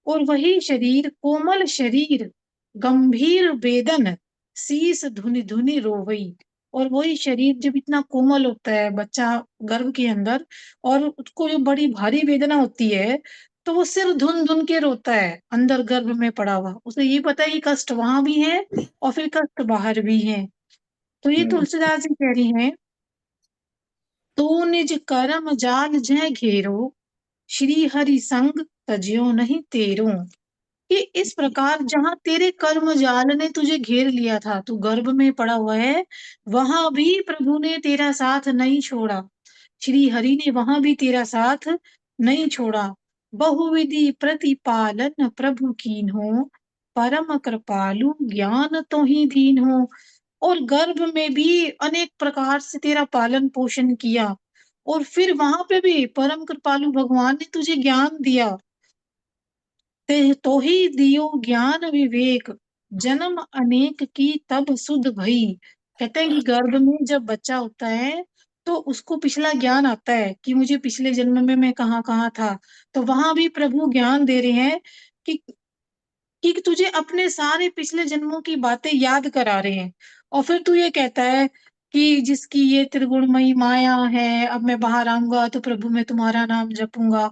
और वही शरीर, कोमल शरीर गंभीर वेदन शीस धुनि धुनि रोवई। और वही शरीर जब इतना कोमल होता है बच्चा गर्भ के अंदर, और उसको जो बड़ी भारी वेदना होती है, तो वो सिर धुन धुन के रोता है अंदर गर्भ में पड़ा हुआ। उसे ये पता है कि कष्ट वहां भी है और फिर कष्ट बाहर भी है। तो ये तुलसीदास जी कह रही हैं, तू निज कर्म जाल जय घेरो श्री हरि संग तज्यो नहीं तेरो। कि इस प्रकार जहां तेरे कर्म जाल ने तुझे घेर लिया था, तू गर्भ में पड़ा हुआ है, वहां भी प्रभु ने तेरा साथ नहीं छोड़ा। श्री हरि ने वहां भी तेरा साथ नहीं छोड़ा। बहुविधि प्रतिपालन प्रभु कीन हो परम कृपालु ज्ञान तो ही दीन हो। और गर्भ में भी अनेक प्रकार से तेरा पालन पोषण किया, और फिर वहां पे भी परम कृपालु भगवान ने तुझे ज्ञान दिया। ते तो ही दियो ज्ञान विवेक जन्म अनेक की तब सुध भई। कहते हैं कि गर्भ में जब बच्चा होता है तो उसको पिछला ज्ञान आता है कि मुझे पिछले जन्म में मैं कहाँ कहाँ था। तो वहां भी प्रभु ज्ञान दे रहे हैं कि तुझे अपने सारे पिछले जन्मों की बातें याद करा रहे हैं। और फिर तू ये कहता है कि जिसकी ये त्रिगुणमयी माया है, अब मैं बाहर आऊंगा तो प्रभु मैं तुम्हारा नाम जपूंगा।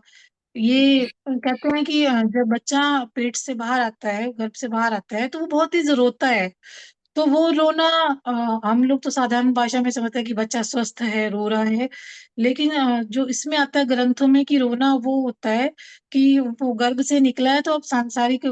ये कहते हैं कि जब बच्चा पेट से बाहर आता है, गर्भ से बाहर आता है, तो वो बहुत ही रोता है। तो वो रोना, हम लोग तो साधारण भाषा में समझते हैं कि बच्चा स्वस्थ है, रो रहा है। लेकिन जो इसमें आता है ग्रंथों में कि रोना वो होता है कि वो गर्भ से निकला है तो अब सांसारिक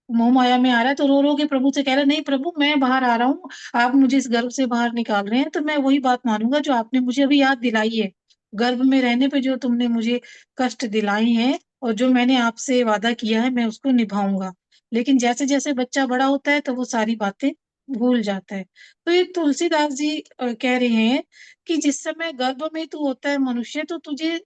मोह माया में आ रहा है, तो रो रो के प्रभु से कह रहा है, नहीं प्रभु मैं बाहर आ रहा हूँ, आप मुझे इस गर्भ से बाहर निकाल रहे हैं तो मैं वही बात मानूंगा जो आपने मुझे अभी याद दिलाई है। गर्भ में रहने पे जो तुमने मुझे कष्ट दिलाई हैं और जो मैंने आपसे वादा किया है मैं उसको निभाऊंगा। लेकिन जैसे जैसे बच्चा बड़ा होता है तो वो सारी बातें भूल जाता है। तो ये तुलसीदास जी कह रहे हैं कि जिस समय गर्भ में तू होता है मनुष्य, तो तुझे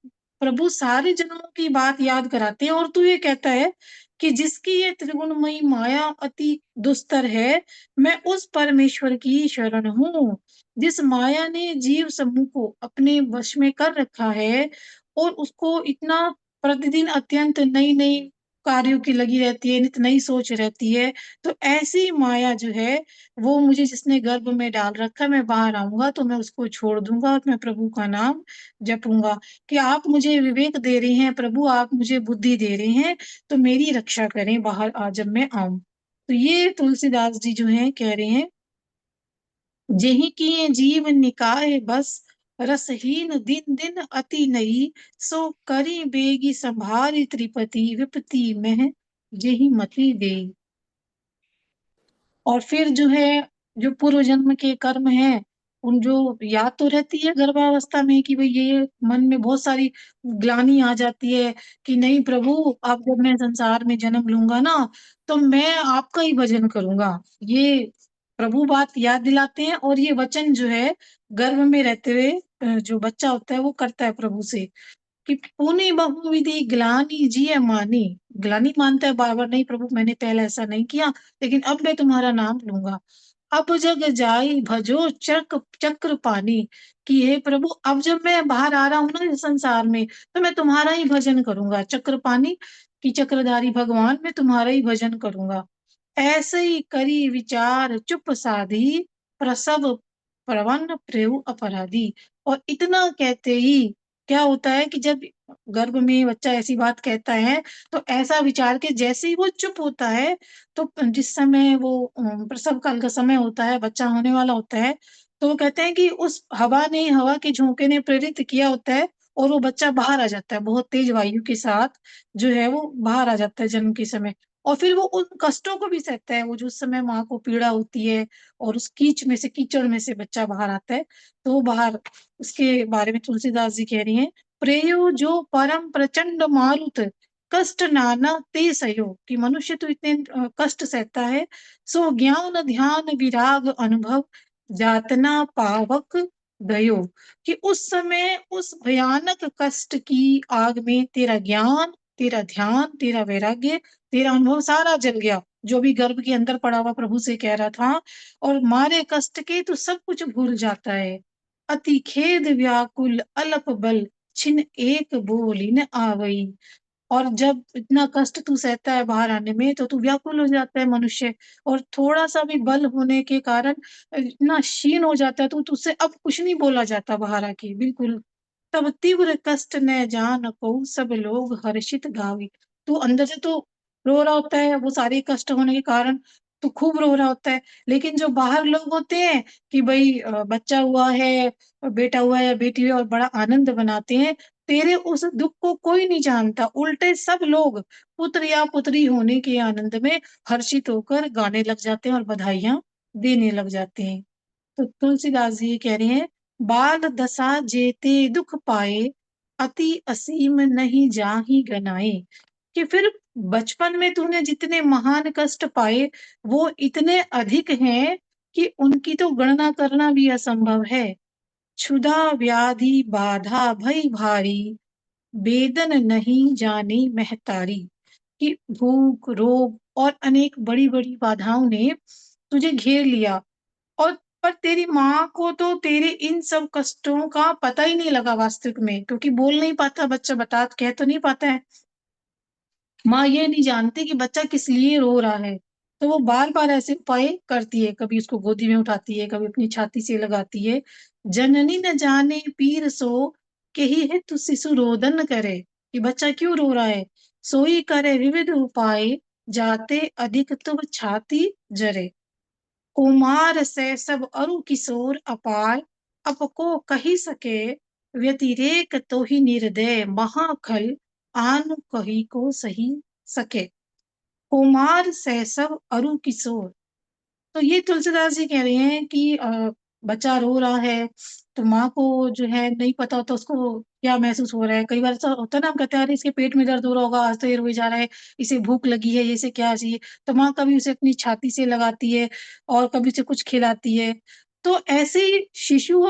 प्रभु सारे जन्मों की बात याद कराते हैं, और तू ये कहता है कि जिसकी ये त्रिगुणमयी माया अति दुस्तर है, मैं उस परमेश्वर की शरण हूँ जिस माया ने जीव समूह को अपने वश में कर रखा है, और उसको इतना प्रतिदिन अत्यंत नई नई कार्यों की लगी रहती है, नित नई सोच रहती है। तो ऐसी माया जो है, वो मुझे जिसने गर्भ में डाल रखा है, मैं बाहर आऊंगा तो मैं उसको छोड़ दूंगा और मैं प्रभु का नाम जपूंगा। कि आप मुझे विवेक दे रहे हैं प्रभु, आप मुझे बुद्धि दे रहे हैं, तो मेरी रक्षा करें बाहर आ जब मैं आऊं। तो ये तुलसीदास जी जो है कह रहे हैं, जेहि किए जीव निकाय बस रसहीन दिन दिन अति नई। सो करी बेगी संभारी त्रिपति विपति मह जेहि मति देई। और फिर जो है, जो पूर्व जन्म के कर्म हैं, उन जो याद तो रहती है गर्भावस्था में कि भाई ये मन में बहुत सारी ग्लानि आ जाती है कि नहीं प्रभु, अब जब मैं संसार में जन्म लूंगा ना तो मैं आपका ही भजन करूंगा। ये प्रभु बात याद दिलाते हैं, और ये वचन जो है गर्भ में रहते हुए जो बच्चा होता है वो करता है प्रभु से कि पुनि बहुविधि ग्लानि जिय मानी। ग्लानि मानता है बार बार, नहीं प्रभु मैंने पहले ऐसा नहीं किया, लेकिन अब मैं तुम्हारा नाम लूंगा। अब जग जाई भजो चक्र पानी। कि हे प्रभु, अब जब मैं बाहर आ रहा हूं ना इस संसार में, तो मैं तुम्हारा ही भजन करूंगा। चक्र पानी की चक्रधारी भगवान, मैं तुम्हारा ही भजन करूंगा। ऐसे ही करी विचार चुप साधी प्रसव प्रवन प्रेउ अपराधी। और इतना कहते ही क्या होता है कि जब गर्भ में बच्चा ऐसी बात कहता है तो ऐसा विचार के जैसे ही वो चुप होता है, तो जिस समय वो प्रसव काल का समय होता है, बच्चा होने वाला होता है, तो वो कहते हैं कि उस हवा ने, हवा के झोंके ने प्रेरित किया होता है और वो बच्चा बाहर आ जाता है, बहुत तेज वायु के साथ जो है वो बाहर आ जाता है जन्म के समय। और फिर वो उन कष्टों को भी सहता है, वो जो उस समय माँ को पीड़ा होती है और उस कीचड़ में से बच्चा बाहर आता है, तो वो बाहर, उसके बारे में तुलसीदास जी कह रही हैं, प्रेयो जो परम प्रचंड मारुत कष्ट नाना ते सयो, कि मनुष्य तो इतने कष्ट सहता है, सो ज्ञान ध्यान विराग अनुभव जातना पावक गयो, कि उस समय उस भयानक कष्ट की आग में तेरा ज्ञान, तेरा ध्यान, तेरा वैराग्य, तेरा अनुभव सारा जल गया, जो भी गर्भ के अंदर पड़ा हुआ प्रभु से कह रहा था, और मारे कष्ट के तो सब कुछ भूल जाता है। अति खेद व्याकुल अलप बल छिन एक बोली न आवई, और जब इतना कष्ट तू सहता है बाहर आने में, तो तू व्याकुल हो जाता है मनुष्य, और थोड़ा सा भी बल होने के कारण इतना क्षीण हो जाता है, तो तुझसे अब कुछ नहीं बोला जाता बाहर आके, बिल्कुल। तब तीव्र कष्ट न जान को सब लोग हर्षित गावी, तू अंदर से तो रो रहा होता है, वो सारे कष्ट होने के कारण तो खूब रो रहा होता है, लेकिन जो बाहर लोग होते हैं कि भाई बच्चा हुआ है, बेटा हुआ है या बेटी हुई है, और बड़ा आनंद बनाते हैं, तेरे उस दुख को कोई नहीं जानता, उल्टे सब लोग पुत्र या पुत्री होने के आनंद में हर्षित होकर गाने लग जाते हैं और बधाइयां देने लग जाते हैं। तो तुलसीदास जी कह रहे हैं, बाल दशा जेते दुख पाए अति असीम नहीं जाहि गनाए, कि फिर बचपन में तूने जितने महान कष्ट पाए वो इतने अधिक हैं कि उनकी तो गणना करना भी असंभव है। क्षुधा व्याधि बाधा भय भारी वेदन नहीं जानी महतारी, कि भूख रोग और अनेक बड़ी बड़ी बाधाओं ने तुझे घेर लिया, और पर तेरी माँ को तो तेरे इन सब कष्टों का पता ही नहीं लगा वास्तविक में, क्योंकि बोल नहीं पाता बच्चा, बता कह तो नहीं पाता है। माँ ये नहीं जानती कि बच्चा किस लिए रो रहा है, तो वो बार बार ऐसे उपाय करती है, कभी उसको गोदी में उठाती है, कभी अपनी छाती से लगाती है। जननी न जाने पीर सो केहि है तु शिशु रोदन करे, कि बच्चा क्यों रो रहा है, सोई करे विविध उपाय जाते अधिक तुम छाती जरे, कुमार से सब अरु किशोर अपार अपको कही सके व्यतिरेक तो ही निर्दय महाखल आन कही को सही सके, कुमार से सब अरु किशोर। तो ये तुलसीदास जी कह रहे हैं कि बच्चा रो रहा है तो माँ को जो है नहीं पता होता उसको क्या महसूस हो रहा है। कई बार ऐसा होता है ना, हम कहते हैं अरे इसके पेट में दर्द हो रहा होगा, आज तो ये रोई जा रहा है, इसे भूख लगी है, इसे क्या चाहिए, तो माँ कभी उसे अपनी छाती से लगाती है और कभी उसे कुछ खिलाती है। तो ऐसे ही शिशु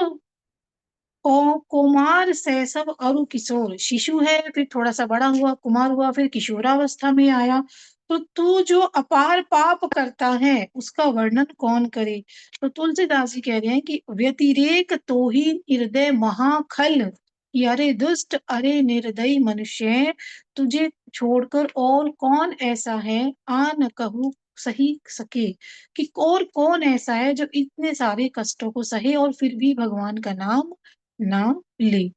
कुमार शैशव अरु किशोर, शिशु है फिर थोड़ा सा बड़ा हुआ, कुमार हुआ, फिर किशोरावस्था में आया, तो तू जो अपार पाप करता है उसका वर्णन कौन करे। तो तुलसीदास जी कह रहे हैं कि व्यतिरेक तो ही हृदय महाखल, कि अरे दुष्ट अरे निर्दयी मनुष्य, तुझे छोड़कर और कौन ऐसा है आन कहूँ सही सके, कि और कौन ऐसा है जो इतने सारे कष्टों को सहे और फिर भी भगवान का नाम ना ले।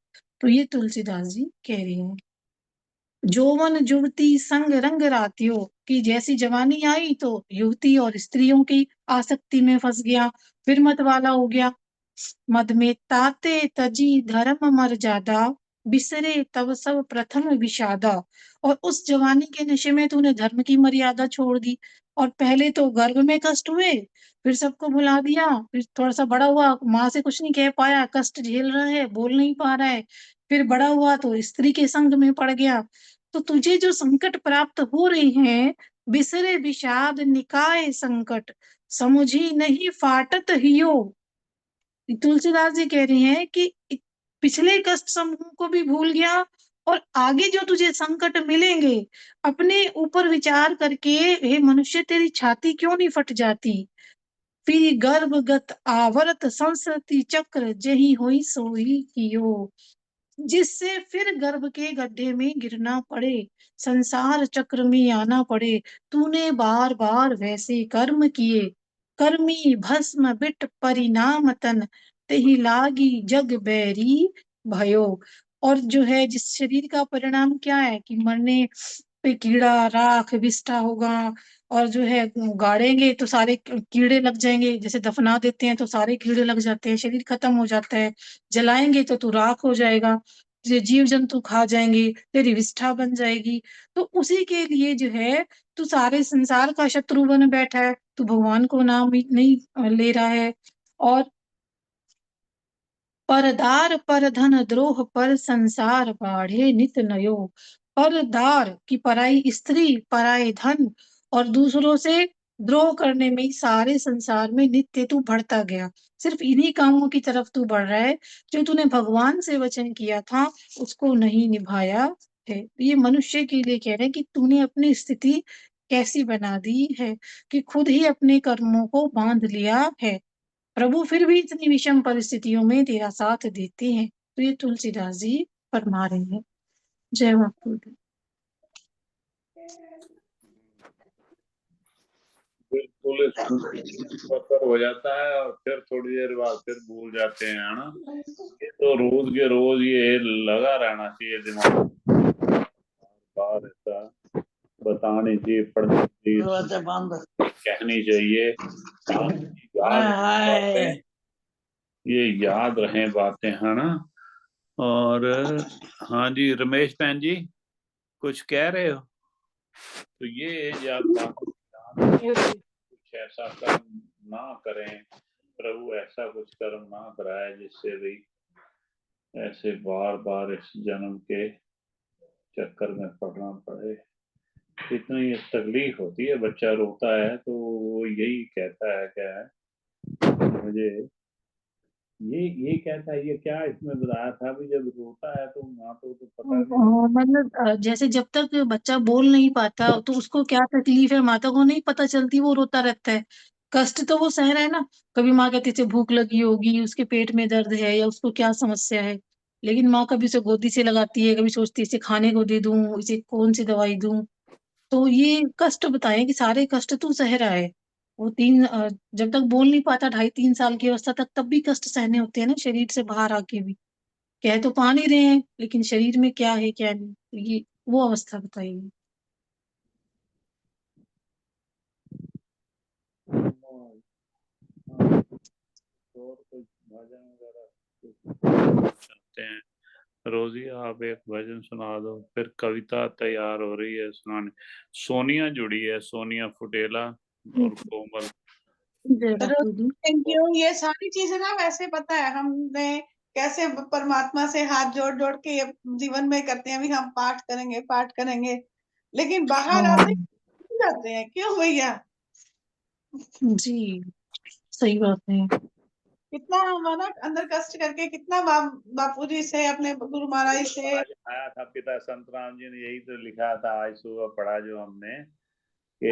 तो ये तुलसीदास जी कह रहे हैं। जौवन जुवती संग रंग रातियो, कि जैसी जवानी आई तो युवती और स्त्रियों की आसक्ति में फंस गया, फिर मत वाला हो गया। मद में ताते तजी धर्म मर्यादा बिसरे तब सब प्रथम विषादा, और उस जवानी के नशे में तूने धर्म की मर्यादा छोड़ दी, और पहले तो गर्भ में कष्ट हुए, फिर सबको भुला दिया, फिर थोड़ा सा बड़ा हुआ, माँ से कुछ नहीं कह पाया, कष्ट झेल रहा है, बोल नहीं पा रहा है, फिर बड़ा हुआ तो स्त्री के संग में पड़ गया। तो तुझे जो संकट प्राप्त हो रहे हैं, बिसरे विषाद निकाय संकट समुझी नहीं फाटत हियो। तुलसीदास जी कह रही हैं कि पिछले कष्ट समूह को भी भूल गया, और आगे जो तुझे संकट मिलेंगे अपने ऊपर विचार करके, हे मनुष्य तेरी छाती क्यों नहीं फट जाती। फिर गर्भगत आवर्त संसति चक्र जही हुई सोई कियो, जिससे फिर गर्भ के गड्ढे में गिरना पड़े, संसार चक्र में आना पड़े। तूने बार बार वैसे कर्म किए, कर्मी भस्म बिट परिणाम तन तेहि लागी जग बैरी भयो। और जो है जिस शरीर का परिणाम क्या है कि मरने पे कीड़ा राख विष्ठा होगा, और जो है गाड़ेंगे तो सारे कीड़े लग जाएंगे, जैसे दफना देते हैं तो सारे कीड़े लग जाते हैं, शरीर खत्म हो जाता है। जलाएंगे तो तू राख हो जाएगा, जीव जंतु खा जाएंगे, तेरी विष्ठा बन जाएगी। तो उसी के लिए जो है तू सारे संसार का शत्रु बन बैठा है, तू भगवान को नाम नहीं ले रहा है। और परदार पर धन द्रोह पर संसार बाढ़े नित नयो। परदार की पराई स्त्री, पराये धन और दूसरों से द्रोह करने में ही सारे संसार में नित्य तू बढ़ता गया। सिर्फ इन्हीं कामों की तरफ तू बढ़ रहा है, जो तूने भगवान से वचन किया था उसको नहीं निभाया है। ये मनुष्य के लिए कह रहे हैं कि तूने अपनी स्थिति कैसी बना दी है, कि खुद ही अपने कर्मों को बांध लिया है। प्रभु फिर भी इतनी विषम परिस्थितियों में तेरा साथ देते हैं। तो ये तुलसीदास जी फरमा रहे हैं। जय बापू। बिल्कुल पत्थर हो जाता है और फिर थोड़ी देर बाद फिर भूल जाते हैं, है ना। ये तो रोज के रोज ये लगा रहना चाहिए दिमाग में, बार ऐसा बतानी चाहिए, पढ़नी चाहिए, कहनी चाहिए, ये याद रहे बातें, है ना। और हाँ जी, रमेश बहन जी कुछ कह रहे हो? तो ये जब कुछ ऐसा कर्म ना करें, प्रभु ऐसा कुछ कर्म ना कराए जिससे भी ऐसे बार बार इस जन्म के चक्कर में पड़ना पड़े। इतनी तकलीफ होती है, बच्चा रोता है तो वो यही कहता है क्या है, मुझे ये कहता है, ये क्या इसमें बताया था भी, जब रोता है तो माँ को तो पता नहीं। मतलब जैसे जब तक बच्चा बोल नहीं पाता तो उसको क्या तकलीफ है माता को नहीं पता चलती, वो रोता रहता है। कष्ट तो वो सह रहा है ना। कभी माँ कहती है भूख लगी होगी, उसके पेट में दर्द है, या उसको क्या समस्या है, लेकिन माँ कभी उसे गोदी से लगाती है, कभी सोचती है इसे खाने को दे दूं, इसे कौन सी दवाई दूं। तो ये कष्ट बताए कि सारे कष्ट तू सह रहा है। वो जब तक बोल नहीं पाता 2.5-3 साल की अवस्था तक, तब भी कष्ट सहने होते हैं ना, शरीर से बाहर आके भी। कह तो पा नहीं रहे हैं, लेकिन शरीर में क्या है क्या नहीं, तो ये वो अवस्था बताइए। और कुछ भजन वगैरह सुनते हैं। रोजी आप एक भजन सुना दो, फिर कविता तैयार हो रही है सुनाने। सोनिया जुड़ी है, सोनिया फुटेला और कोमल। जय बापू जी। Thank you. ये सारी चीजें ना वैसे पता है हमने कैसे परमात्मा से हाथ जोड़ जोड़ के ये जीवन में करते हैं, अभी हम पाठ करेंगे, लेकिन बाहर आते हाँ जाते हैं, क्यों भैया? जी, सही बात है। कितना हमारा अंदर कष्ट करके, कितना बापू जी से, अपने गुरु महाराज से आया था पिता संत राम जी ने यही तो लिखा था, आज सुबह पढ़ा जो हमने, कि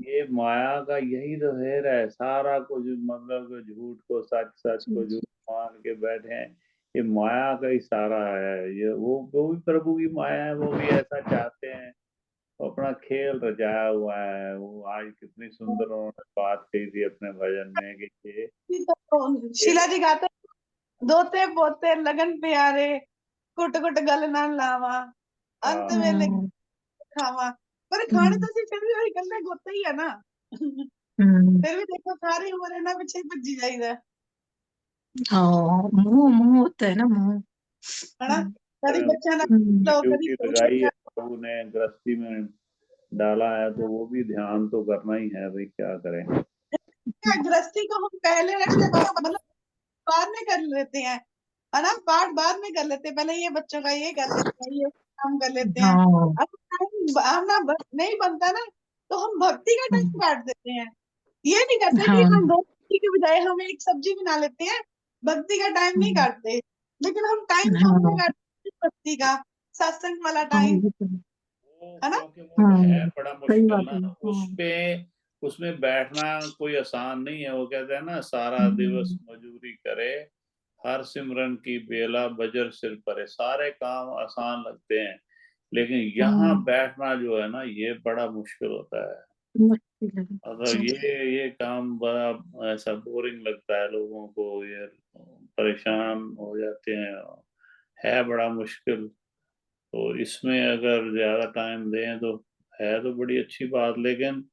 ये माया का यही तो हेर है, सारा कुछ मतलब झूठ को सच, सच को झूठ मान के बैठे हैं। ये माया का ही सारा है, ये वो भी प्रभु की माया है, वो भी ऐसा चाहते हैं, वो अपना खेल रचाया हुआ है। वो आज कितनी सुंदर उन्होंने बात कही थी अपने भजन में कि तो शीला जी गाते, दोते पोते लगन प्यारे, कुट कुट गल ना लावा, अंत वेले खावा। पर खाने तो सिर्फ फिर भी वही गल्ले गोते ही है ना। फिर भी देखो सारी उम्र है ना पीछे भज्जी जाइदा, हाँ, मुंह मुंह होता है ना, मुंह। है ना। कभी बच्चा ना लो, कभी ड्यूटी कुछ लगाई है प्रभु ने, गृहस्थी में डाला है, तो वो भी ध्यान तो करना ही है भाई, क्या करें। गृहस्थी को हम पहले रखते हैं, मतलब बाद में कर लेते हैं, है ना। पाठ बाद में कर लेते हैं, पहले ये बच्चों का ये कर लेते हैं, ये काम कर लेते हैं। हाँ अब टाइम आना नहीं बनता ना, तो हम भक्ति का टाइम काट देते हैं। ये नहीं करते कि हाँ हम दो सब्जी के बजाय हम एक सब्जी बना लेते हैं, भक्ति का टाइम नहीं काटते। लेकिन हम टाइम कौन सा काटते हैं? भक्ति का, सत्संग वाला हाँ, टाइम, ये तो है ना। क्योंकि वो है बड़ा सही मुश्किल बात ना, है। उसमें बैठना कोई आसान नहीं है। वो कहते हैं ना, सारा दिवस मजूरी करे, हर सिमरन की बेला बजर सिर परे। सारे काम आसान लगते हैं, लेकिन यहाँ बैठना जो है ना, ये बड़ा मुश्किल होता है। मतलब ये काम बड़ा ऐसा बोरिंग लगता है लोगों को, ये परेशान हो जाते हैं, है बड़ा मुश्किल। तो इसमें अगर ज्यादा टाइम दें तो है तो बड़ी अच्छी बात, लेकिन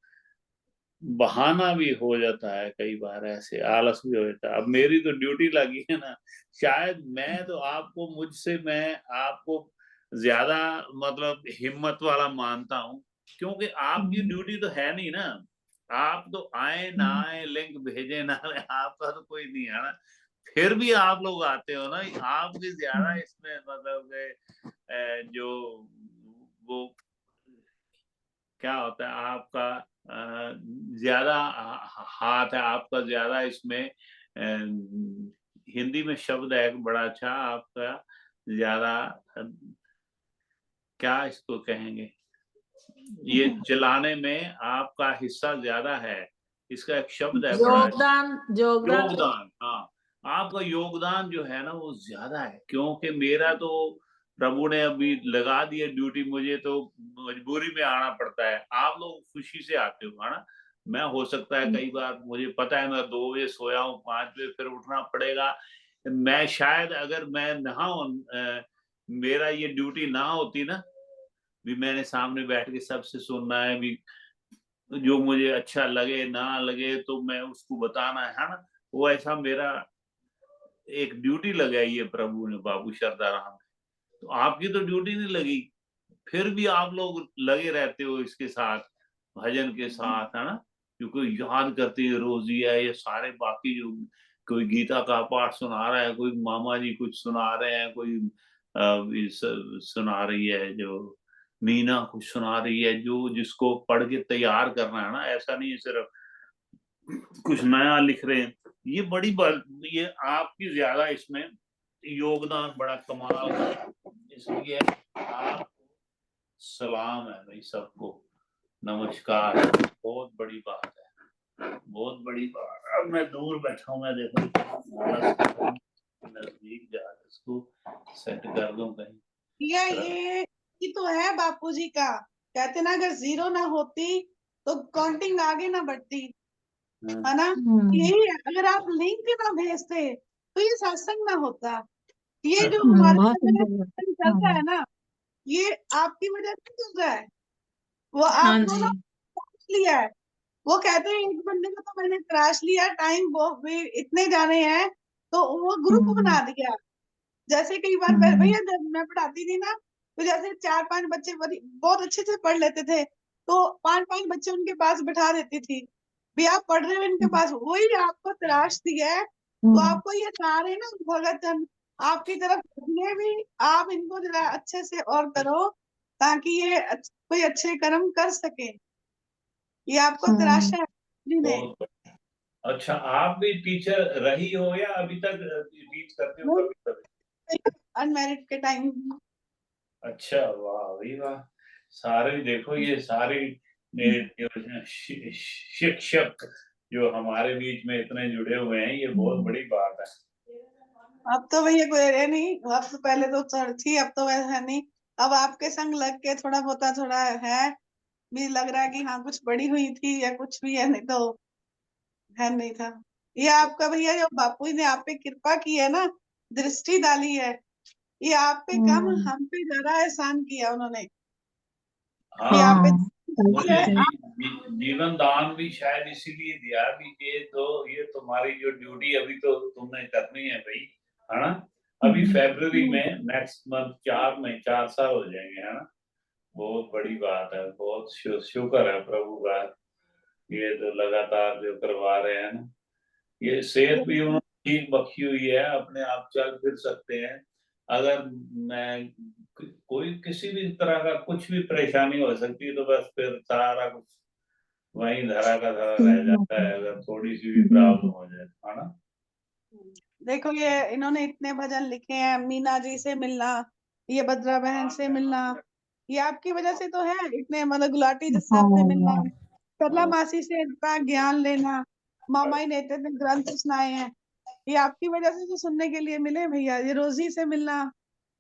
बहाना भी हो जाता है कई बार, ऐसे आलस भी हो जाता है। अब मेरी तो ड्यूटी लगी है ना, शायद मैं तो आपको मुझसे मैं आपको ज्यादा मतलब हिम्मत वाला मानता हूँ, क्योंकि आपकी ड्यूटी तो है नहीं ना। आप तो आए ना आए, लिंक भेजे ना, आपका तो कोई नहीं है ना, फिर भी आप लोग आते हो ना, आपकी ज्यादा इसमें मतलब जो वो क्या होता है आपका ज्यादा हाथ है आपका, ज्यादा इसमें हिंदी में शब्द है एक बड़ा अच्छा आपका, ज्यादा क्या इसको कहेंगे, ये चलाने में आपका हिस्सा ज्यादा है, इसका एक शब्द है बड़ा अच्छा, योगदान। योगदान। हाँ, आपका योगदान जो है ना वो ज्यादा है, क्योंकि मेरा तो प्रभु ने अभी लगा दिया ड्यूटी, मुझे तो मजबूरी में आना पड़ता है, आप लोग खुशी से आते हो है ना। मैं हो सकता है कई बार मुझे पता है मैं 2 बजे सोया हूँ, 5 बजे फिर उठना पड़ेगा, मैं शायद अगर मैं मेरा ये ड्यूटी ना होती ना, भी मैंने सामने बैठ के सबसे सुनना है, भी जो मुझे अच्छा लगे ना लगे तो मैं उसको बताना है ना, वो ऐसा मेरा एक ड्यूटी लगाई है प्रभु ने बाबू शारदाराम। तो आपकी तो ड्यूटी नहीं लगी, फिर भी आप लोग लगे रहते हो इसके साथ, भजन के साथ है ना, क्योंकि याद करते है रोजी है, ये सारे बाकी जो कोई गीता का पाठ सुना रहा है, कोई मामा जी कुछ सुना रहे हैं, कोई सुना रही है, जो मीना कुछ सुना रही है, जो जिसको पढ़ के तैयार करना है ना, ऐसा नहीं है सिर्फ कुछ नया लिख रहे हैं। ये बड़ी बात, ये आपकी ज्यादा इसमें योगदान बड़ा कमाल है, इसलिए आप सलाम है भाई सबको, नमस्कार, बहुत बड़ी बात है, बहुत बड़ी बात। अब मैं दूर बैठा हूँ, मैं देखो नजदीक जा इसको सेट कर दूं कहीं। ये तो है बापूजी का, कहते ना अगर जीरो ना होती तो काउंटिंग आगे ना बढ़ती, है ना। यही है, अगर आप लिंक ना भेजते तो ये सत्संग ना होता। ये जो हमारे बहुत सत्संग चल रहा है ना, ये आपकी वजह से चल रहा है। वो आप दोनों लिया है, वो कहते हैं एक बंदे को तो मैंने तराश लिया, टाइम वो भी इतने जाने हैं, तो वो ग्रुप बना दिया। जैसे कई बार भैया जब मैं पढ़ाती थी ना, तो जैसे 4-5 बच्चे बहुत अच्छे से पढ़ लेते थे, तो 5-5 बच्चे उनके पास बिठा देती थी, भी आप पढ़ रहे हो इनके पास, वही आपको तराश दिया है। तो आपको ये सारे ना भगत जन आपकी तरफ, ये भी आप इनको जरा अच्छे से और करो, ताकि ये कोई अच्छे कर्म कर सके। ये आपको तराशा है ने। अच्छा, आप भी टीचर रही हो या अभी तक टीच करते हो कभी कभी? अनमैरिड के टाइम। अच्छा, वाह भाई वाह, सारे देखो ये सारे शिक्षक जो हमारे बीच में इतने जुड़े हुए हैं, ये बहुत बड़ी बात है। अब तो भैया कोई रहे नहीं, अब तो पहले तो थी, अब तो वैसा नहीं। अब आपके संग लग के थोड़ा बहुत थोड़ा है, भी लग रहा है कि हाँ कुछ बड़ी हुई थी या कुछ भी है, नहीं तो है नहीं था। ये आपका भैया जो बापू जी ने आप पे कृपा की है ना, दृष्टि डाली है, ये आप पे कम हम पे ज्यादा एहसान किया उन्होंने। ये आप पे मुझे जीवन दान भी शायद इसीलिए दिया भी, ये तुम्हारी जो ड्यूटी अभी तो तुमने करनी है भाई, है ना। अभी फरवरी में नेक्स्ट मंथ 4 साल हो जाएंगे, है ना। बहुत बड़ी बात है, बहुत शुक्र है प्रभु का, ये तो लगातार जो करवा रहे हैं ना, ये सेहत भी उन्होंने ठीक बख्शी हुई है, अपने आप चल फिर सकते हैं। अगर मैं कोई किसी भी तरह का कुछ भी परेशानी हो सकती है, तो बस फिर सारा कुछ वहीं धरा का धरा रह जाता है, अगर थोड़ी सी भी प्रॉब्लम हो जाए, है ना। देखो ये इन्होंने इतने भजन लिखे हैं, मीना जी से मिलना, ये भद्रा बहन से मिलना, ये आपकी वजह से तो है। इतने मतलब गुलाटी साहब से मिलना, सरला मासी से इतना ज्ञान लेना, मामा ही ने इतने ग्रंथ सुनाए हैं, ये आपकी वजह से तो सुनने के लिए मिले भैया। ये रोजी से मिलना,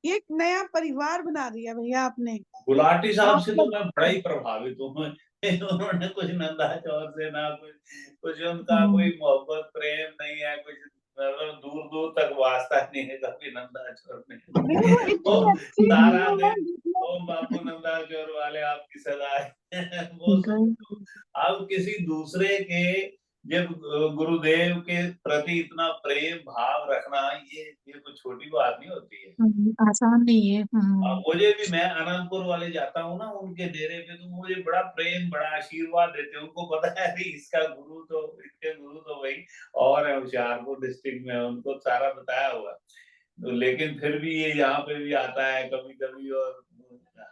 ये एक नया परिवार बना दिया भैया आपने। गुलाटी साहब से तो मैं बड़ा ही प्रभावित हूँ, उन्होंने कुछ नंदाचौर से ना कुछ उनका कोई मोहब्बत प्रेम नहीं है, कुछ मतलब दूर दूर तक वास्ता नहीं है कभी नंदाचौर में। देखो इतनी वो अच्छी सारा चीज़ है दिन जिसमें ओम बापू नंदाचौर वाले आपकी सदा है। वो सुन अब किसी दूसरे के जब गुरुदेव के प्रति इतना प्रेम भाव रखना, ये कुछ छोटी बात नहीं होती है। आसान नहीं है। अब मुझे भी, मैं आनंदपुर वाले जाता हूँ ना उनके डेरे पे, तो मुझे बड़ा प्रेम बड़ा आशीर्वाद देते हैं। उनको पता है कि इसका गुरु तो, इसके गुरु तो वही और है होशियारपुर डिस्ट्रिक्ट में, उनको सारा बताया हुआ। तो लेकिन फिर भी ये यहाँ पे भी आता है कभी कभी और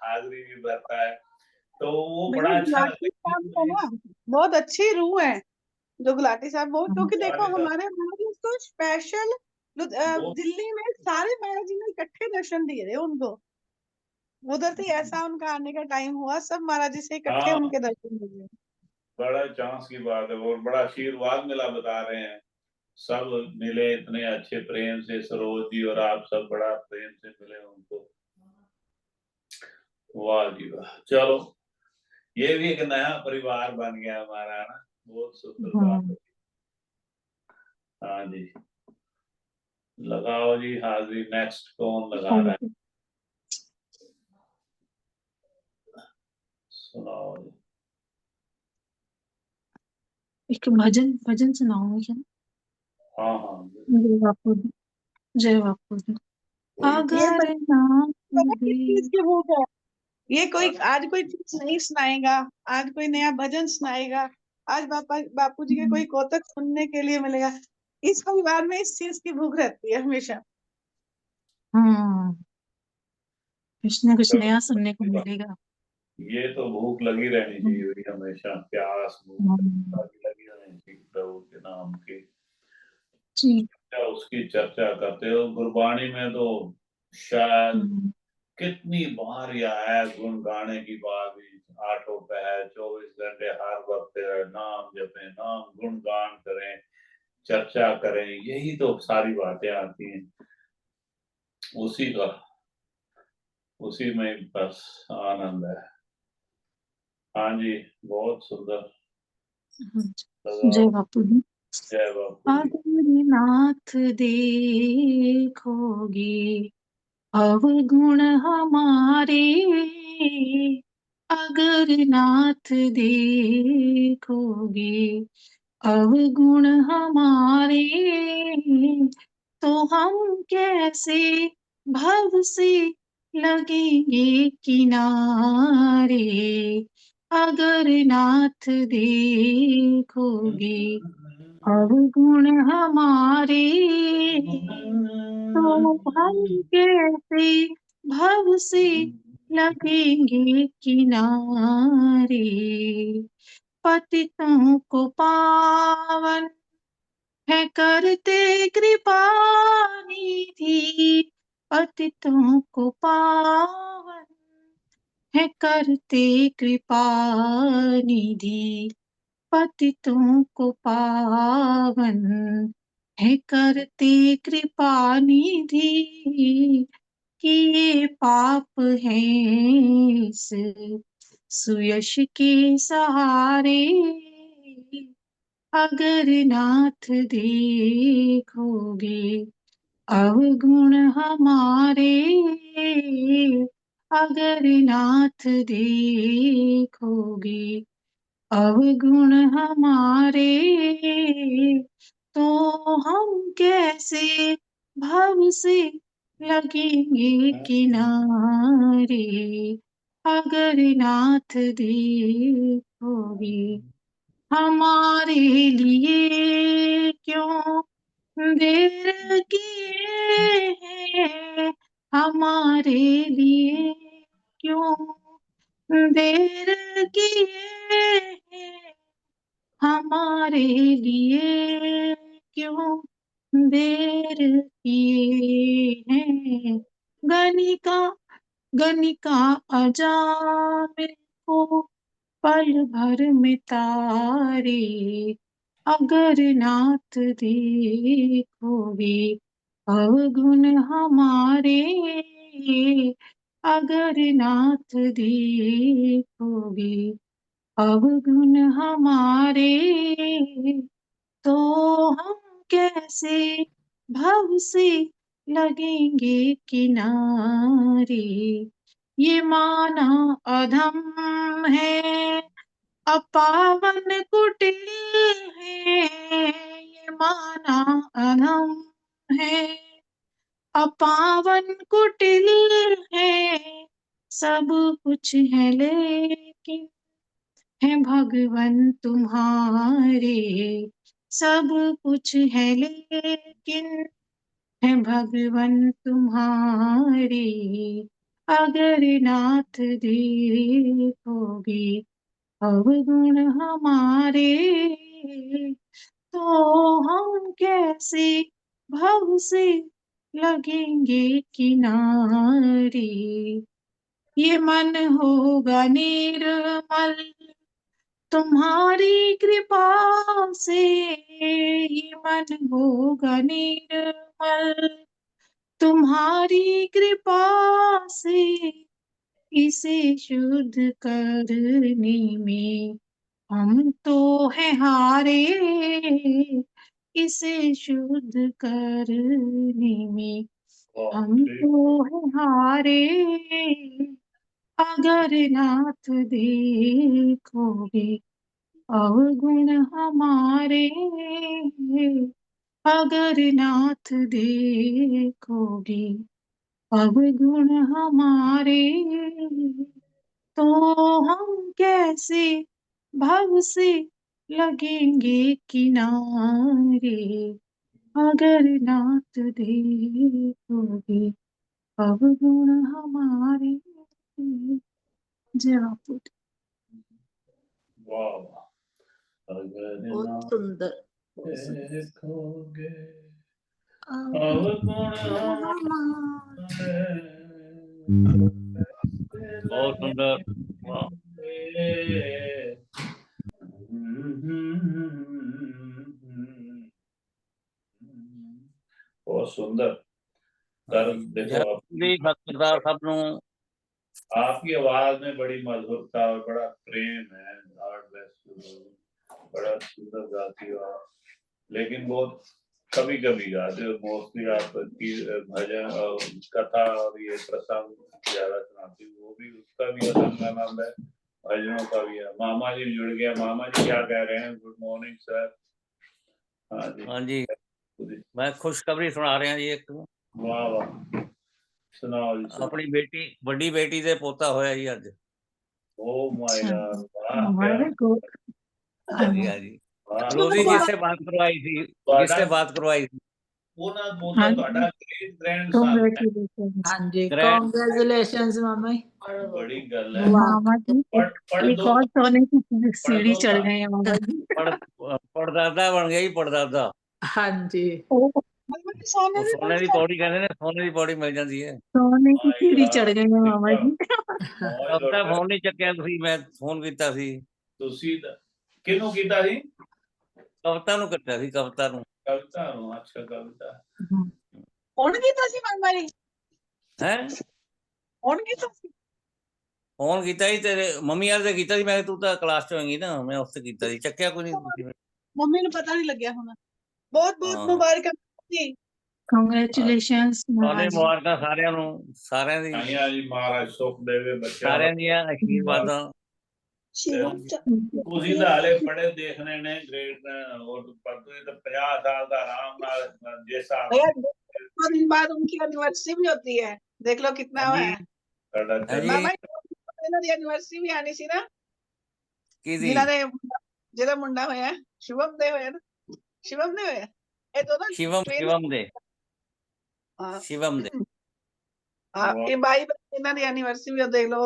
हाजिरी भी भरता है, तो वो बड़ा भैया अच्छा गुलाटी लगता साहब का ना बहुत अच्छी रूह है, जो गुलाटी साहब बहुत, क्योंकि देखो है। हमारे महाराज को स्पेशल वो दिल्ली में सारे महाराज जी ने इकट्ठे दर्शन दिए थे उनको। उधर से ऐसा उनका आने का टाइम हुआ, सब महाराज जी से इकट्ठे हाँ, उनके दर्शन दिए। बड़ा चांस की बात है और बड़ा आशीर्वाद मिला, बता रहे हैं सब मिले इतने अच्छे प्रेम से, सरोज जी और आप सब बड़ा प्रेम से मिले उनको। वाह जी वाह। चलो ये भी एक नया परिवार बन गया हमारा ना, बहुत सुंदर बात है। हाँ जी, लगाओ जी हाजिरी। नेक्स्ट कौन लगा रहा है, सुनाओ जी। एक भजन भजन सुनाऊंगी क्या? हाँ हाँ, जय बापू दी, जय बापू दी। ये अगर नाम पता किस चीज दे की भूख है? ये कोई आज कोई चीज नहीं सुनाएगा, आज कोई नया भजन सुनाएगा, आज बापू जी के कोई कौतक सुनने के लिए मिलेगा। इस परिवार में इस चीज की भूख रहती है हमेशा। हम्म, कुछ ना कुछ नया सुनने को चलो, मिलेगा। ये तो भूख लगी रहनी चाहिए भाई, हमेशा प्यास भूख हम्म, लगी रहनी चाहिए प्रभु के नाम की। जी। उसकी चर्चा करते हो गुरबाणी में तो शायद हम्म, कितनी बार यह है गुण गाने की बात भी। आठों पहर 24 घंटे हर वक्त नाम जपें, नाम गुणगान करें, चर्चा करें, यही तो सारी बातें आती हैं उसी का, उसी में बस आनंद है। हाँ जी, बहुत सुंदर। जय बापू दी। जय बापू जी। अगर नाथ देखोगे अवगुण हमारे, अगर नाथ देखोगे अवगुण हमारे, तो हम कैसे भव से लगेंगे किनारे। अगर नाथ देखोगे अवगुण हमारे, तो हम कैसे भव से लगेंगे किनारे। पतितों को पावन है करते कृपा निधि, पतितों को पावन है करते कृपा निधि, पतितों को पावन है करते कृपा निधि। किए पाप हैं इस सुयश के सहारे, अगर नाथ देखोगे अवगुण हमारे, अगर नाथ देखोगे अवगुण हमारे, तो हम कैसे भव से लगेंगे किनारे। अगर नाथ देखोगे हमारे लिए क्यों देर किए हैं, हमारे लिए क्यों देर किए हैं, हमारे लिए क्यों देर किए हैं। गनिका गनिका अजामिल को पल भर में तारे, अगर नाथ देखोगे अवगुण हमारे, अगर नाथ देखोगे अवगुण हमारे तो हम कैसे भव से लगेंगे किनारे। ये माना अधम है, अपावन कुटिल है। ये माना अधम है, अपावन कुटिल है। सब कुछ है लेकिन है भगवन तुम्हारे। सब कुछ है लेकिन है भगवन तुम्हारे। अगर नाथ देखोगे अवगुण हमारे तो हम कैसे भव से लगेंगे किनारे। ये मन होगा निर्मल तुम्हारी कृपा से। ये मन होगा निर्मल तुम्हारी कृपा से। इसे शुद्ध करने में हम तो हैं हारे। इसे शुद्ध करने में हम तो हैं हारे। अगर नाथ देखोगे अवगुण हमारे। अगर नाथ देखोगे अवगुण हमारे तो हम कैसे भव से लगेंगे किनारे। अगर नाथ देखोगे अवगुण हमारे। जय बापू। वाह, अगर बहुत ना सुंदर, बहुत सुंदर। देखोगे अवगुण अवगुण हमारे। बहुत सुंदर। वाह, बहुत सुंदर सर। देखो आप, भक्तदार सब नू आपकी आवाज में बड़ी मधुरता और बड़ा प्रेम है। God bless you. बड़ा सुंदर गाती हो आप, लेकिन बहुत कभी कभी गाते हो। मोस्टली आप भजन और कथा और ये प्रसंग ज्यादा सुनाती हो। वो भी, उसका भी अलग आनंद है, भजनों का भी है। मामा जी जुड़ गया। मामा जी क्या कह रहे हैं? Good morning sir. हाँ जी, हाँ जी, मैं खुशखबरी सुना रहा जी एक। वाह वाह, सुनाओ जी। अपनी बेटी, बड़ी बेटी दे पोता होया जी अज। ओ माय अच्छा, गॉड, वाह क्या, very good. हाँ जी, हाँ जी। वाह। रोजी जिससे बात करवाई थी, जिससे बात करवाई थी, वो ना हाँ बोलता जी, ਤੁਹਾਡਾ ग्रेट ग्रैंडसन है। congratulations. हाँ जी, ग्रैंड कॉन्ग्रेचुलेशंस मामा जी। बड़ी गल है। मामा जी पढ़ एक दो, और सोने की पढ़ सीढ़ी दो चढ़ था। गए हैं मामा जी। पड़दादा बन गया जी, पड़दादा। हाँ जी, ओ, सोने वो भी सोने की पौड़ी कहते हैं, सोने की पौड़ी मिल जाती है। सोने की माय सीढ़ी चढ़ गॉड, गए हैं मामा जी। मौज कब तक लुट फोन नहीं चक्या तुसी? मैं फोन ਕੀਤਾ ਸੀ, ਤੁਸੀਂ ਕਿਹਨੂੰ ਕੀਤਾ ਸੀ? ਕਵਿਤਾ ਨੂੰ ਕੀਤਾ ਸੀ, ਕਵਿਤਾ ਨੂੰ। कविता ਨੂੰ? अच्छा कविता। कौन कीता सी मामा जी? है कौन कीता सी? फोन ਕੀਤਾ ਸੀ ਤੇਰੇ ਮੰਮੀ ਵਾਲੇ ਤੇ ਕੀਤਾ ਸੀ। ਮੈਂ ਕਿਹਾ ਤੂੰ ਤਾਂ ਕਲਾਸ ਚ ਹੋਏਂਗੀ ਨਾ, ਮੈਂ ਉਸ ਤੇ ਕੀਤਾ ਸੀ। ਚੱਕਿਆ ਕੋਈ ਨਹੀਂ ਤੁਸੀਂ। मम्मी ने पता नहीं लग गया होना। बहुत बहुत ਹਾਂ, मुबारक जी। Congratulations मामा ਤੁਹਾਡੇ जी। ਮੁਬਾਰਕਾਂ ਸਾਰਿਆਂ ਨੂੰ, ਸਾਰਿਆਂ ਦੀ, ਆਈਆਂ ਜੀ, ਮਹਾਰਾਜ ਸੁਖ ਦੇਵੇ ਬੱਚਿਆਂ ਦਾ। ਸਾਰਿਆਂ ਦੀਆਂ ਆਸ਼ੀਰਵਾਦਾਂ। ਤੁਸੀਂ ਤਾਂ ਹਾਲੇ ਪੜ੍ਹੇ ਦੇਖਣੇ ਨੇ, ਗ੍ਰੇਡ और पर ਤੁਸੀਂ ਤਾਂ 50 ਸਾਲ ਦਾ ਆਰਾਮ ਨਾਲ ਜਿਸ ਹਿਸਾਬ भैया 2 दिन बाद उनकी एनिवर्सरी भी होती है। देख लो कितना ਹਾਂਜੀ, है। ਸਾਡਾ ਹਾਂਜੀ। ਚੱਲਦਾ। मामा जी ਇਹਨਾਂ ਦੀ ਐਨਵਰਸਰੀ ਵੀ ਆਣੀ ਸੀ ਨਾ, ਕਿਹਦੀ? ਜਿਨ੍ਹਾਂ ਦੇ ਜਿਹੜਾ ਮੁੰਡਾ ਹੋਇਆ ਸ਼ੁਭਮ ਦੇ ਹੋਇਆ ਨਾ, ਸ਼ਿਵਮ ਦੇ ਹੋਇਆ। ਇਹ ਦੋਨੋਂ शिवम, twin शिवम दे, ਹਾਂ शिवम दे। ਹਾਂ ਵਾਹ, ਇਹ ਬਾਈ ਇਹਨਾਂ ਦੀ ਐਨੀਵਰਸਰੀ ਵੀ ਦੇਖ ਲਓ।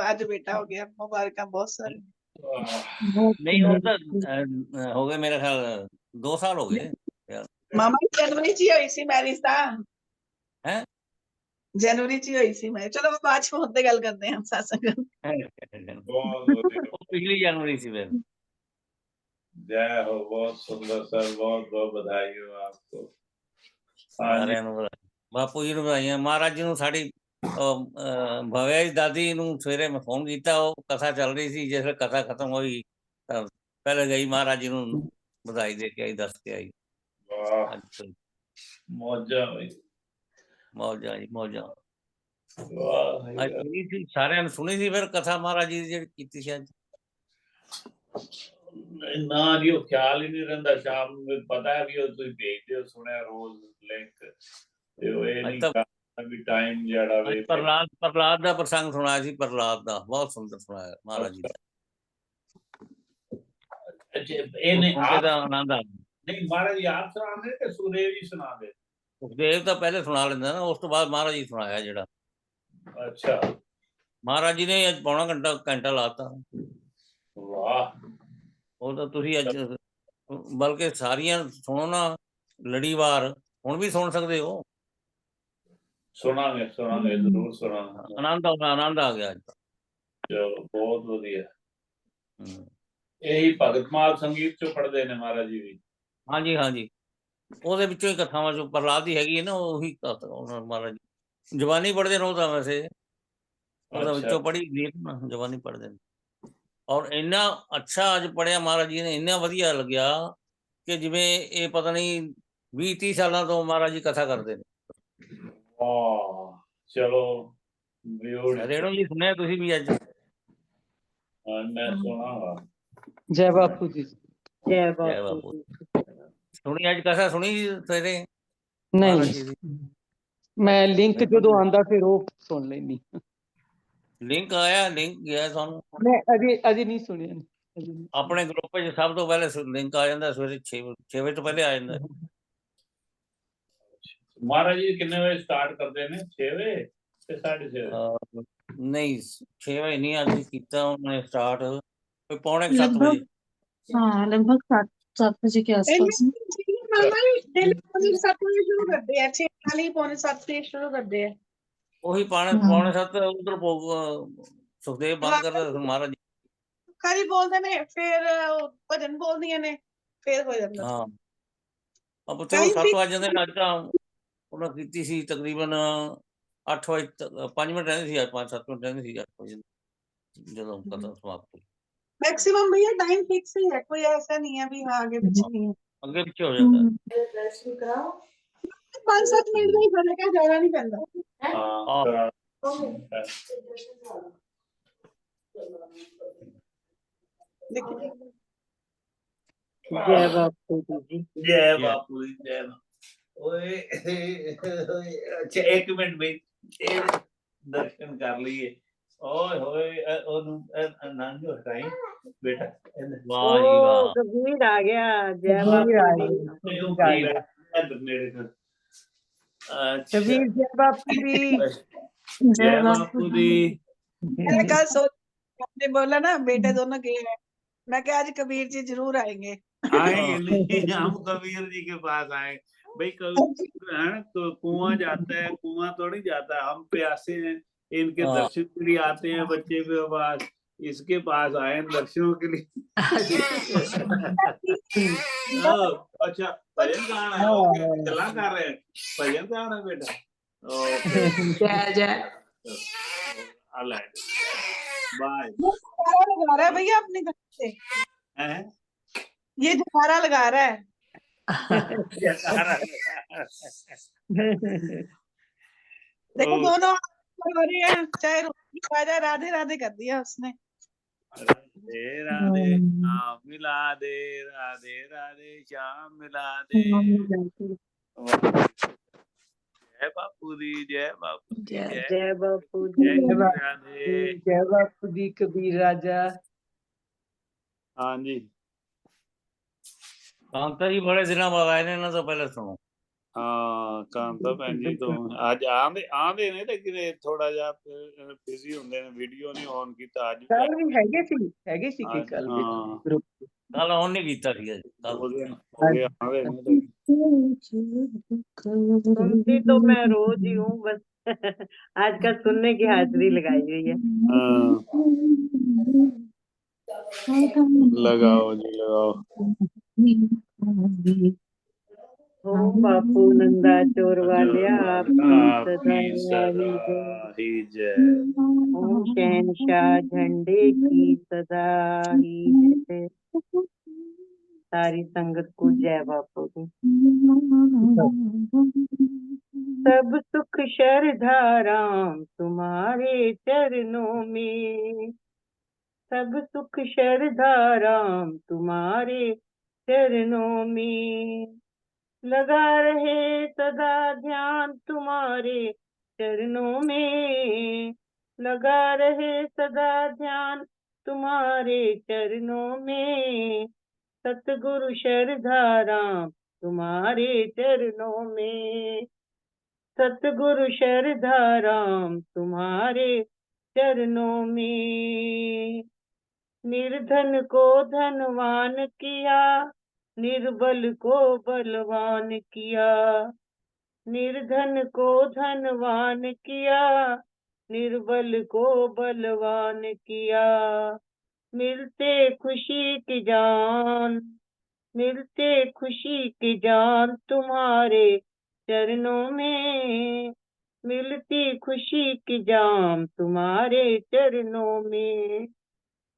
ਅੱਜ ਬੇਟਾ ਹੋ ਗਿਆ। ਮੁਬਾਰਕਾਂ ਬਹੁਤ ਸਾਰੀ। वाह, बहुत नहीं हो तो सुंदर। हो गए मेरे ख्याल 2 साल हो गए यार। ਮਾਮਾ ਜੀ ਜਨਵਰੀ ਚ ਹੀ ਹੋਈ ਸੀ ਮੈਰਿਜ ਤਾਂ। हैं ਜਨਵਰੀ ਚ ਹੀ ਹੋਈ ਸੀ ਮੈਂ। ਚਲੋ ਬਾਅਦ ਚ ਫੋਨ ਤੇ ਗੱਲ ਕਰਦੇ ਹਾਂ ਸਾਸੰਗ। बहुत बढ़िया। वो पिछली जनवरी से फिर। जय हो, बहुत सुंदर सर, बहुत बहुत बधाई हो आपको। हाँ जी, सारे बापू जी ने बधाइयां, महाराज जी ने साड़ी ਭਵਿਆ ਦੀ ਦਾਦੀ ਨੂੰ ਸਵੇਰੇ ਮੈਂ ਫੋਨ ਕੀਤਾ, ਉਹ ਕਥਾ ਚੱਲ ਰਹੀ ਸੀ। ਜਿਸ ਵੇਲੇ ਕਥਾ ਖਤਮ ਹੋਈ ਤਾਂ ਪਹਿਲੇ ਗਈ ਮਹਾਰਾਜ ਜੀ ਨੂੰ ਵਧਾਈ ਦੇ ਕੇ ਆਈ, ਦੱਸ ਕੇ ਆਈ। ਵਾਹ ਅੱਜ ਮੌਜਾਂ ਬਈ, ਮੌਜਾਂ ਜੀ ਮੌਜਾਂ। ਵਾਹ ਅੱਜ ਸੁਣੀ ਸੀ, ਸਾਰਿਆਂ ਨੇ ਸੁਣੀ ਸੀ ਫਿਰ ਕਥਾ ਮਹਾਰਾਜ ਜੀ ਦੀ ਜਿਹੜੀ ਕੀਤੀ ਸੀ ਅੱਜ। ਨਾ ਜੀ ਉਹ ਖਿਆਲ ਹੀ ਨਹੀਂ ਰਹਿੰਦਾ। ਸ਼ਾਮ ਨੂੰ ਪਤਾ ਹੈ ਵੀ ਉਹ ਤੁਸੀਂ ਭੇਜਦੇ ਹੋ, ਸੁਣਿਆ ਰੋਜ਼ ਲਿੰਕ, ਤੇ ਉਹ ਇਹ ਅੱਜ ਨਹੀਂ ਤਾਂ ਕਰਦਾ ਵੀ ਟਾਈਮ ਜਿਹੜਾ ਵੇ। ਪ੍ਰਹਲਾਦ ਦਾ ਪ੍ਰਸੰਗ ਸੁਣਾਇਆ ਸੀ, ਪ੍ਰਹਲਾਦ ਦਾ ਬਹੁਤ ਸੁੰਦਰ ਸੁਣਾਇਆ ਮਹਾਰਾਜ ਜੀ ਦਾ। ਇਹਨੇ ਸੁਣ ਕੇ ਆਪ ਤਾਂ ਆਨੰਦ ਆ ਗਿਆ। ਨਹੀਂ ਮਹਾਰਾਜ ਜੀ ਆਪ ਸੁਣਾਉਂਦੇ ਕਿ ਸੁਖਦੇਵ ਜੀ ਸੁਣਾਉਂਦੇ? ਸੁਖਦੇਵ ਤਾਂ ਪਹਿਲੇ ਸੁਣਾ ਲੈਂਦਾ ਨਾ, ਉਸ ਤੋਂ ਬਾਅਦ ਮਹਾਰਾਜ ਜੀ ਸੁਣਾਇਆ ਜਿਹੜਾ। ਅੱਛਾ ਮਹਾਰਾਜ ਜੀ ਨੇ ਅੱਜ ਪੌਣਾ ਘੰਟਾ ਲਾਤਾ। ਵਾਹ ਉਹ ਤਾਂ ਤੁਸੀਂ ਅੱਜ ਬਲਕਿ ਸਾਰੀਆਂ ਸੁਣੋ ਨਾ ਲੜੀਵਾਰ, ਹੁਣ ਵੀ ਸੁਣ ਸਕਦੇ ਹੋ। ਸੁਣਾਂਗੇ ਸੁਣਾਂਗੇ ਜ਼ਰੂਰ ਸੁਣਾਂਗੇ। ਆਨੰਦ ਆ ਗਿਆ ਅੱਜ ਤਾਂ। ਚਲੋ ਬਹੁਤ ਵਧੀਆ। ਹਮ। ਇਹੀ ਭਗਤਮਾਲ ਸੰਗੀਤ ਚੋਂ ਪੜ੍ਹਦੇ ਨੇ ਮਹਾਰਾਜ ਜੀ ਵੀ? ਹਾਂਜੀ ਹਾਂਜੀ, ਉਹਦੇ ਵਿੱਚੋਂ ਹੀ ਕਥਾਵਾਂ ਚੋਂ ਪ੍ਰਹਲਾਦ ਦੀ ਹੈਗੀ ਹੈ ਨਾ, ਉਹੀ ਕਥਾ ਮਹਾਰਾਜ ਜੀ ਜਵਾਨੀ ਪੜ੍ਹਦੇ ਨੇ। ਉਹ ਤਾਂ ਵੈਸੇ ਉਹਦਾ ਵਿੱਚੋਂ ਪੜ੍ਹੀ ਗਈ ਨਾ, ਜਵਾਨੀ ਪੜ੍ਹਦੇ ਨੇ। ਔਰ ਇੰਨਾ ਅੱਛਾ ਅੱਜ ਪੜ੍ਹਿਆ ਮਹਾਰਾਜ ਜੀ ਨੇ, ਇੰਨਾ ਵਧੀਆ ਲੱਗਿਆ ਕਿ ਜਿਵੇਂ ਇਹ ਪਤਾ ਨਹੀਂ 20-30 ਸਾਲਾਂ ਤੋਂ ਮਹਾਰਾਜ ਜੀ ਕਥਾ ਕਰਦੇ ਨੇ। ਵਾਹ ਚਲੋ ਰੇਣੂ ਜੀ ਸੁਣਿਆ ਤੁਸੀਂ ਵੀ ਅੱਜ? ਮੈਂ ਸੁਣਾਂਗਾ। ਜੈ ਬਾਪੂ ਜੀ, ਜੈ ਜੈ ਬਾਪੂ ਬਾਪੂ। ਜੀ। ਸੁਣੀ ਅੱਜ ਕਥਾ ਸੁਣੀ ਸਵੇਰੇ ਮਹਾਰਾਜ ਜੀ ਨਹੀਂ, ਦੀ? ਮੈਂ ਲਿੰਕ ਜਦੋਂ ਆਂਦਾ ਫਿਰ ਉਹ ਸੁਣ ਲੈਂਦੀ। ਲਿੰਕ ਆਇਆ, ਲਿੰਕ ਗਿਆ ਤੁਹਾਨੂੰ? ਮੈਂ ਅਜੇ ਨਹੀਂ ਸੁਣਿਆ। ਆਪਣੇ ਗਰੁੱਪ 'ਚ ਸਭ ਤੋਂ ਪਹਿਲੇ ਲਿੰਕ ਆ ਜਾਂਦਾ ਸਵੇਰੇ 6 ਵਜੇ ਤੋਂ ਪਹਿਲੇ ਆ ਜਾਂਦਾ। ਮਹਾਰਾਜ ਜੀ ਕਿੰਨੇ ਵਜੇ ਸਟਾਰਟ ਕਰਦੇ ਨੇ? 6 ਵਜੇ ਤੇ 6:30? ਨਹੀਂ 6 ਵਜੇ ਨਹੀਂ, ਅੱਜ ਕੀਤਾ ਉਹਨੇ ਸਟਾर्ट ਕੋਈ 6:45 लगभग ਵਜੇ। हाँ लगभग 7 बजे के आसपास। ਮਾਮਾ ਜੀ ਡੇਲੀ 7 ਵਜੇ ਸ਼ੁਰੂ ਕਰਦੇ ਆ, 6:40 ਪੌਣੇ 7 ਤੇ ਸ਼ੁਰੂ ਕਰਦੇ ਆ। ਉਹੀ ਪੌਣੇ 7 ਉਧਰ ਸੁਖਦੇਵ ਬੰਦ ਕਰਦਾ ਮਹਾਰਾਜ ਜੀ। ਖਾਲੀ ਬੋਲਦੇ ਨੇ, ਫਿਰ ਭਜਨ ਬੋਲਦੀਆਂ ਨੇ, ਫਿਰ ਹੋ ਜਾਂਦਾ। ਹਾਂ ਅਬ ਚਲੋ 7 ਵਜੇ ਜਾਂਦੇ ਨੇ। ਅੱਜ ਤਾਂ ਉਹਨਾਂ ਕੀਤੀ ਸੀ ਤਕਰੀਬਨ 8 ਵਜੇ ਤੱਕ, 5 ਮਿੰਟ ਰਹਿੰਦੇ ਸੀ, 5-7 ਮਿੰਟ ਰਹਿੰਦੇ ਸੀ 8 ਵਜੇ ਜਦੋਂ ਕਥਾ ਸਮਾਪਤ ਹੋਈ। मैक्सिमम भैया टाइम फिक्स ही है, कोई ऐसा नहीं है भी हाँ आगे पीछे नहीं है। ਅੱਗੇ ਪਿੱਛੇ ਹੋ ਜਾਂਦਾ। 5-7 मिनट ਦਾ ਹੀ ਫਰਕ ਹੈ, ਜ਼ਿਆਦਾ ਨਹੀਂ ਪੈਂਦਾ। ਜੈ ਬਾਪੂ ਜੀ, ਜੈ ਬਾਪੂ ਜੀ, ਜੈ। ਓਏ ਅੱਛਾ ਇੱਕ ਮਿੰਟ ਬਈ, ਇਹ ਦਰਸ਼ਨ ਕਰ ਲਈਏ। ਓਏ ਹੋਏ ਉਹਨੂੰ ਆਨੰਦ ਹਟਾਈ ਬੇਟਾ। ਵਾਹ ਜੀ ਵਾਹ। ਕਬੀਰ ਆ ਗਿਆ। ਜੈ ਬਾਪੂ ਜੀ, ਕਬੀਰ ਜੈ ਬਾਪੂ ਦੀ। जय बापू जी। मैंने कल सोच आपने बोला ना बेटे दोनों गए हैं, मैं क्या आज कबीर जी जरूर आएंगे। आएंगे नहीं, हम कबीर जी के पास आए भाई। कबीर तो कुआं जाता है, कुआं तो नहीं जाता। हम प्यासे हैं, इनके दर्शन के लिए आते हैं बच्चे के पास। इसके पास आए दर्शनों के लिए। अच्छा भजन गाना है, ओके चला कर रहे हैं भजन गाना बेटा। जय जय। बाय। जयकारा लगा रहा है भैया अपने घर से, ये जयकारा लगा रहा है। देखो दोनों हो रही है, चाहे राजा राधे राधे कर दिया उसने। राधे राधे श्याम मिला दे, राधे राधे श्याम मिला दे। जय बापू जी, जय बापू जी, जय बापू जी, जय बापू जी कबीर राजा। हाँ जी ਕਾਂਤਾ ਜੀ ਬੜੇ ਦਿਨਾਂ ਬਾਅਦ ਆਏ ਨੇ, ਇਹਨਾਂ ਤੋਂ ਪਹਿਲੇ ਸੁਣੋ। ਹਾਂ ਕਾਂਤਾ ਭੈਣ ਜੀ ਤੋਂ ਅੱਜ ਆਂਦੇ ਨੇ ਤੇ ਕਿਤੇ ਥੋੜਾ ਜਿਹਾ ਬਿਜ਼ੀ ਹੁੰਦੇ ਨੇ, ਵੀਡੀਓ ਨਹੀਂ ਔਨ ਕੀਤਾ ਅੱਜ। ਕੱਲ ਵੀ ਹੈਗੇ ਸੀ ਕਿ ਕੱਲ ਗਰੁੱਪ ਕੱਲ ਔਨ ਨਹੀਂ ਕੀਤਾ ਸੀ ਅੱਜ। सुनती तो मैं रोज ही हूँ, बस आज का सुनने की हाजिरी लगाई हुई है। लगाओ जी लगाओ। ओम बापू नंदा चोर वालिया आपकी आपकी सदा सदा ही जय। ही जय। ओम शहनशाह झंडे की सदा ही जय। सारी संगत को जय बापू की। सब सुख श्रद्धा राम तुम्हारे चरणों में, सब सुख श्रद्धा राम तुम्हारे चरणों में, लगा रहे सदा ध्यान तुम्हारे चरणों में, लगा रहे सदा ध्यान तुम्हारे चरणों में, सतगुरु श्रद्धा राम तुम्हारे चरणों में, सतगुरु श्रद्धा राम तुम्हारे चरणों में, निर्धन को धनवान किया, निर्बल को बलवान किया, निर्धन को धनवान किया, निर्बल को बलवान किया, मिलते खुशी की जान, मिलते खुशी की जान तुम्हारे चरणों में, मिलती खुशी की जान तुम्हारे चरणों में,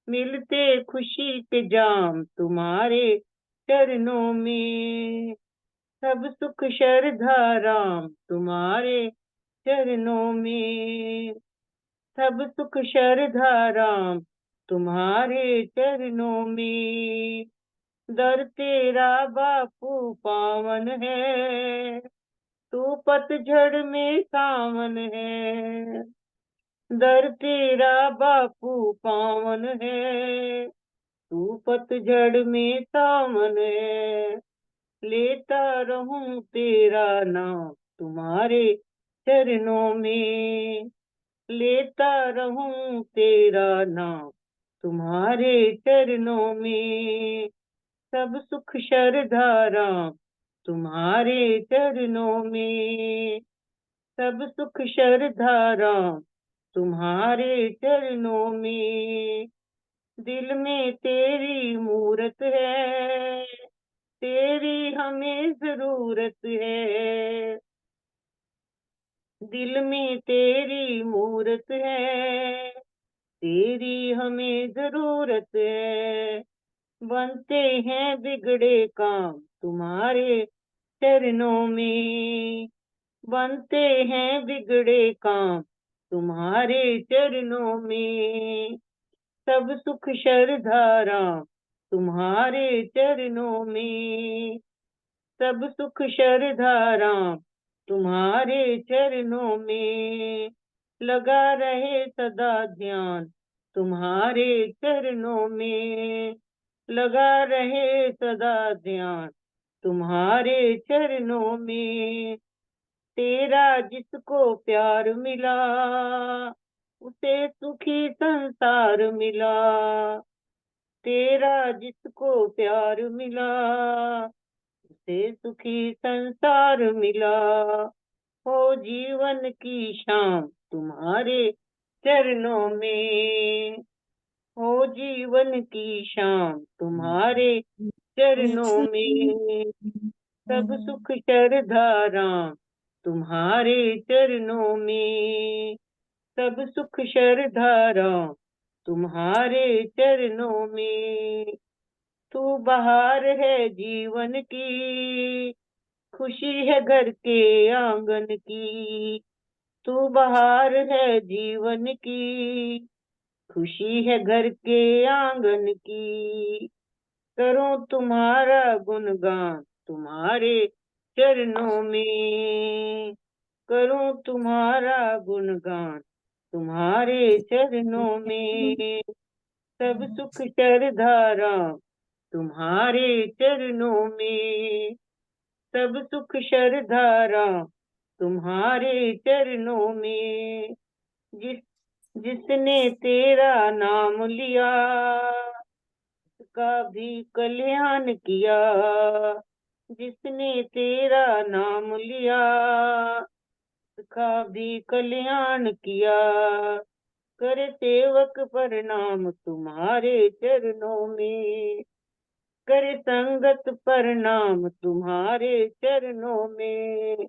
मिलते खुशी के जाम तुम्हारे चरणों में, सब सुख श्रद्धा राम तुम्हारे चरणों में, सब सुख श्रद्धा राम तुम्हारे चरणों में, दर तेरा बापू पावन है, तू पतझड़ में सावन है, दर तेरा बापू पावन है, तू पतझड़ में सावन है, लेता रहूं तेरा नाम तुम्हारे चरणों में, लेता रहूं तेरा नाम तुम्हारे चरणों में, सब सुख श्रद्धा राम तुम्हारे चरणों में, सब सुख श्रद्धा राम तुम्हारे चरणों में, दिल में तेरी मूरत है, तेरी हमें जरूरत है, दिल में तेरी मूरत है, तेरी हमें जरूरत है, बनते हैं बिगड़े काम तुम्हारे चरणों में, बनते हैं बिगड़े काम तुम्हारे चरणों में, सब सुख श्रद्धा राम तुम्हारे चरणों में, सब सुख श्रद्धा राम तुम्हारे चरणों में, लगा रहे सदा ध्यान तुम्हारे चरणों में, लगा रहे सदा ध्यान तुम्हारे चरणों में, तेरा जिसको प्यार मिला उसे सुखी संसार मिला, तेरा जिसको प्यार मिला उसे सुखी संसार मिला, हो जीवन की शाम तुम्हारे चरणों में, हो जीवन की शाम तुम्हारे चरणों में, सब सुख श्रद्धा राम तुम्हारे चरणों में, सब सुख श्रद्धा राम तुम्हारे चरणों में, तू बहार है जीवन की, खुशी है घर के आंगन की, तू बहार है जीवन की, खुशी है घर के आंगन की, करूं तुम्हारा गुणगान तुम्हारे चरणों में, करूं तुम्हारा गुणगान तुम्हारे चरणों में, सब सुख श्रद्धा राम तुम्हारे चरणों में, सब सुख श्रद्धा राम तुम्हारे चरणों में, जिसने तेरा नाम लिया उसका भी कल्याण किया, जिसने तेरा नाम लिया उसका भी कल्याण किया, कर सेवक प्रणाम तुम्हारे चरणों में, करे संगत प्रणाम तुम्हारे चरणों में,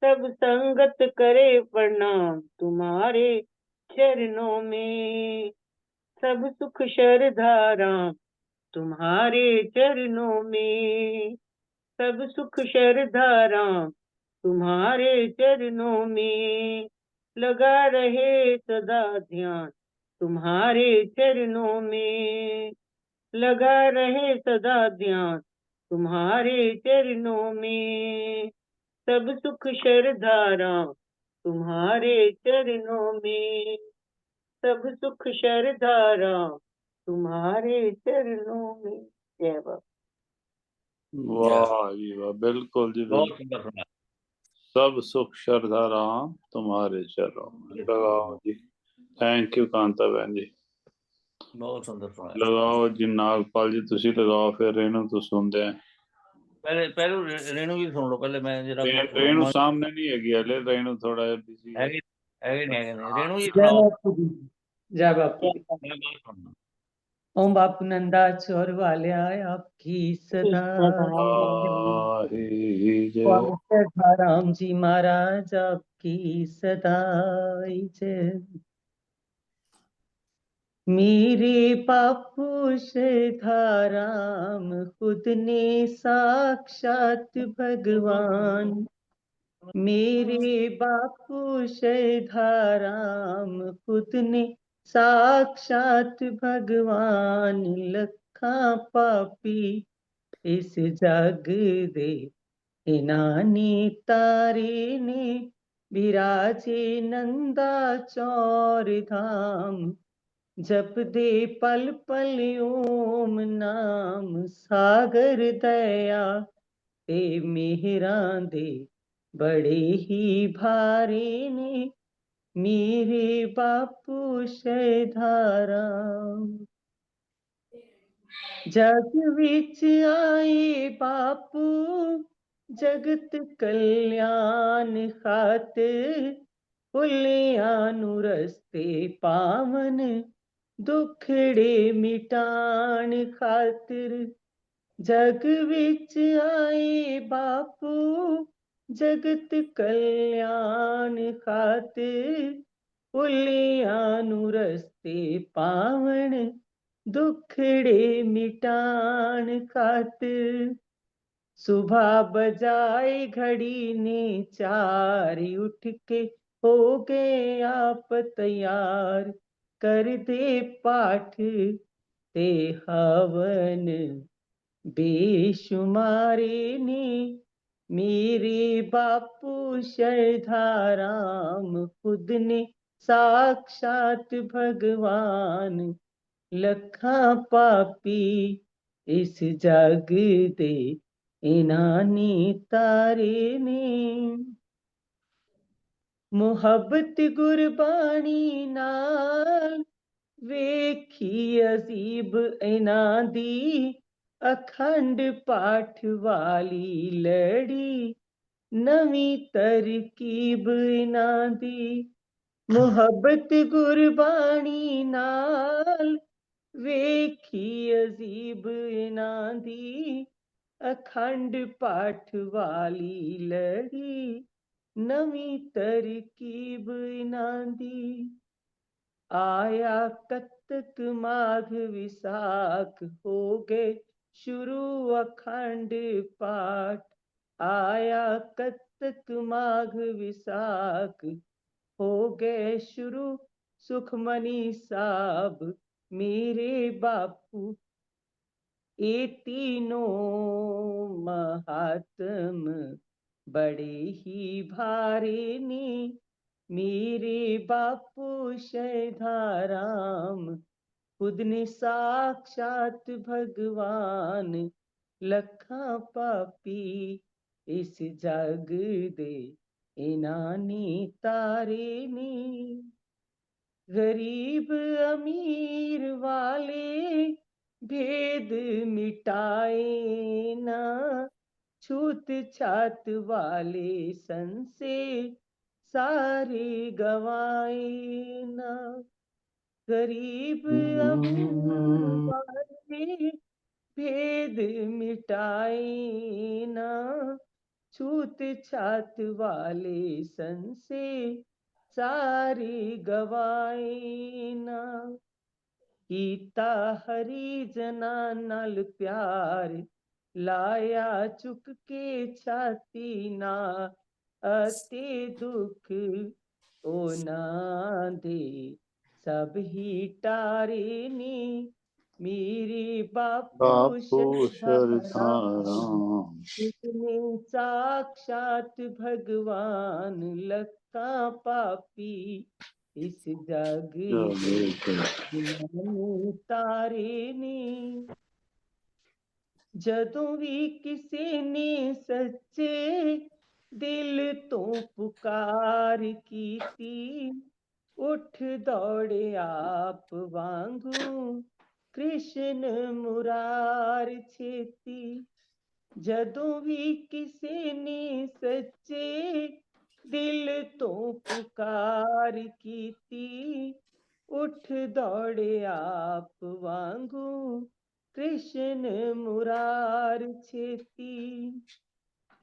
सब संगत करे प्रणाम तुम्हारे चरणों में, सब सुख श्रद्धा राम तुम्हारे चरणों में, सब सुख श्रद्धा राम तुम्हारे चरणों में, लगा रहे सदा ध्यान तुम्हारे चरणों में, लगा रहे सदा ध्यान तुम्हारे चरणों में, सब सुख श्रद्धा राम तुम्हारे चरणों में, सब सुख श्रद्धा राम तुम्हारे चरणों में। जय बाबा। वाह जी वाह, बिल्कुल जी बहुत बिल्कुल। सुंदर सुना। सब सुख श्रद्धा राम तुम्हारे चरणों में। लगाओ जी, थैंक यू कांता बहन जी। बहुत सुंदर सुना। लगाओ जी नागपाल जी, तुसी लगाओ, फिर रेणु तो सुनते हैं। पहले रेणु भी सुन लो, पहले मैं जरा रेणु सामने नहीं है गया ले, रेणु थोड़ा बिजी है। है नहीं रेणु जी जय सुनाओ। बापू जी, जय बापू जी। मैं बात सुनना। ओम बापू नंदा छोर वाल्या आपकी सदा जय राम जी महाराज आपकी सदा जय। मेरे बापू श्रद्धाराम खुद ने साक्षात भगवान, मेरे बापू श्रद्धाराम खुद ने साक्षात भगवान, लखा पापी इस जग दे इनानी तारे ने, विराजे नंदा चौर धाम, जप दे पल पल ओम नाम, सागर दया ते मेहरा दे बड़े ही भारे ने, मेरे बापू श्रद्धाराम। जग विच आए बापू जगत कल्याण खातिर, भुलियां नू रस्ते पावन दुखड़े मिटान खातिर, जग विच आए बापू जगत कल्याण खातिर, भुलियां नू रस्ते पावन दुखड़े मिटान खातिर, सुबह बजाए घड़ी ने 4 उठ के हो गए आप तैयार, कर दे पाठ ते हवन बेशुमारे ने, मेरे बापू श्रद्धाराम खुद ने साक्षात भगवान, लखा पापी इस जग दे इनानी तारे ने, मुहब्बत गुरबाणी नाल वेखी अजीब इनां दी, अखंड पाठ वाली लड़ी नवीं तरकीब इनां दी, मुहब्बत गुरबाणी नाल वेखी अजीब इनां दी, अखंड पाठ वाली लड़ी नवीं तरकीब इनां दी, आया कत्तक माघ विसाख हो गए शुरू अखंड पाठ, आया कत्तक माघ विसाख हो गए शुरू सुखमनी साहब, मेरे बापू ये तीनों महात्म बड़े ही भारे ने, मेरे बापू श्रद्धाराम खुद ने साक्षात भगवान, लखा पापी इस जग दे इनानी तारे ने, गरीब अमीर वाले भेद मिटाए ना, छूत छात वाले संसे सारे गवाए ना, गरीब अमीर वाले भेद मिटाए ना, छूत छात वाले संसे सारी गवाए ना। कीता हरि जना नाल प्यार, लाया चुक के छाती ना, अते दुख ओ ना दे सब ही टारे नी। मेरे बापू बापू शरधारा, शरधाराम, जिसने साक्षात भगवान, लखा पापी इस जग दे जिन्होंने तारे ने। जदों भी किसी ने सच्चे दिल तो पुकार कीती, उठ दौड़े आप वांगू कृष्ण मुरार छेती। जदों भी किसी ने सच्चे दिल तो पुकार कीती, उठ दौड़े आप वांगू कृष्ण मुरार छेती।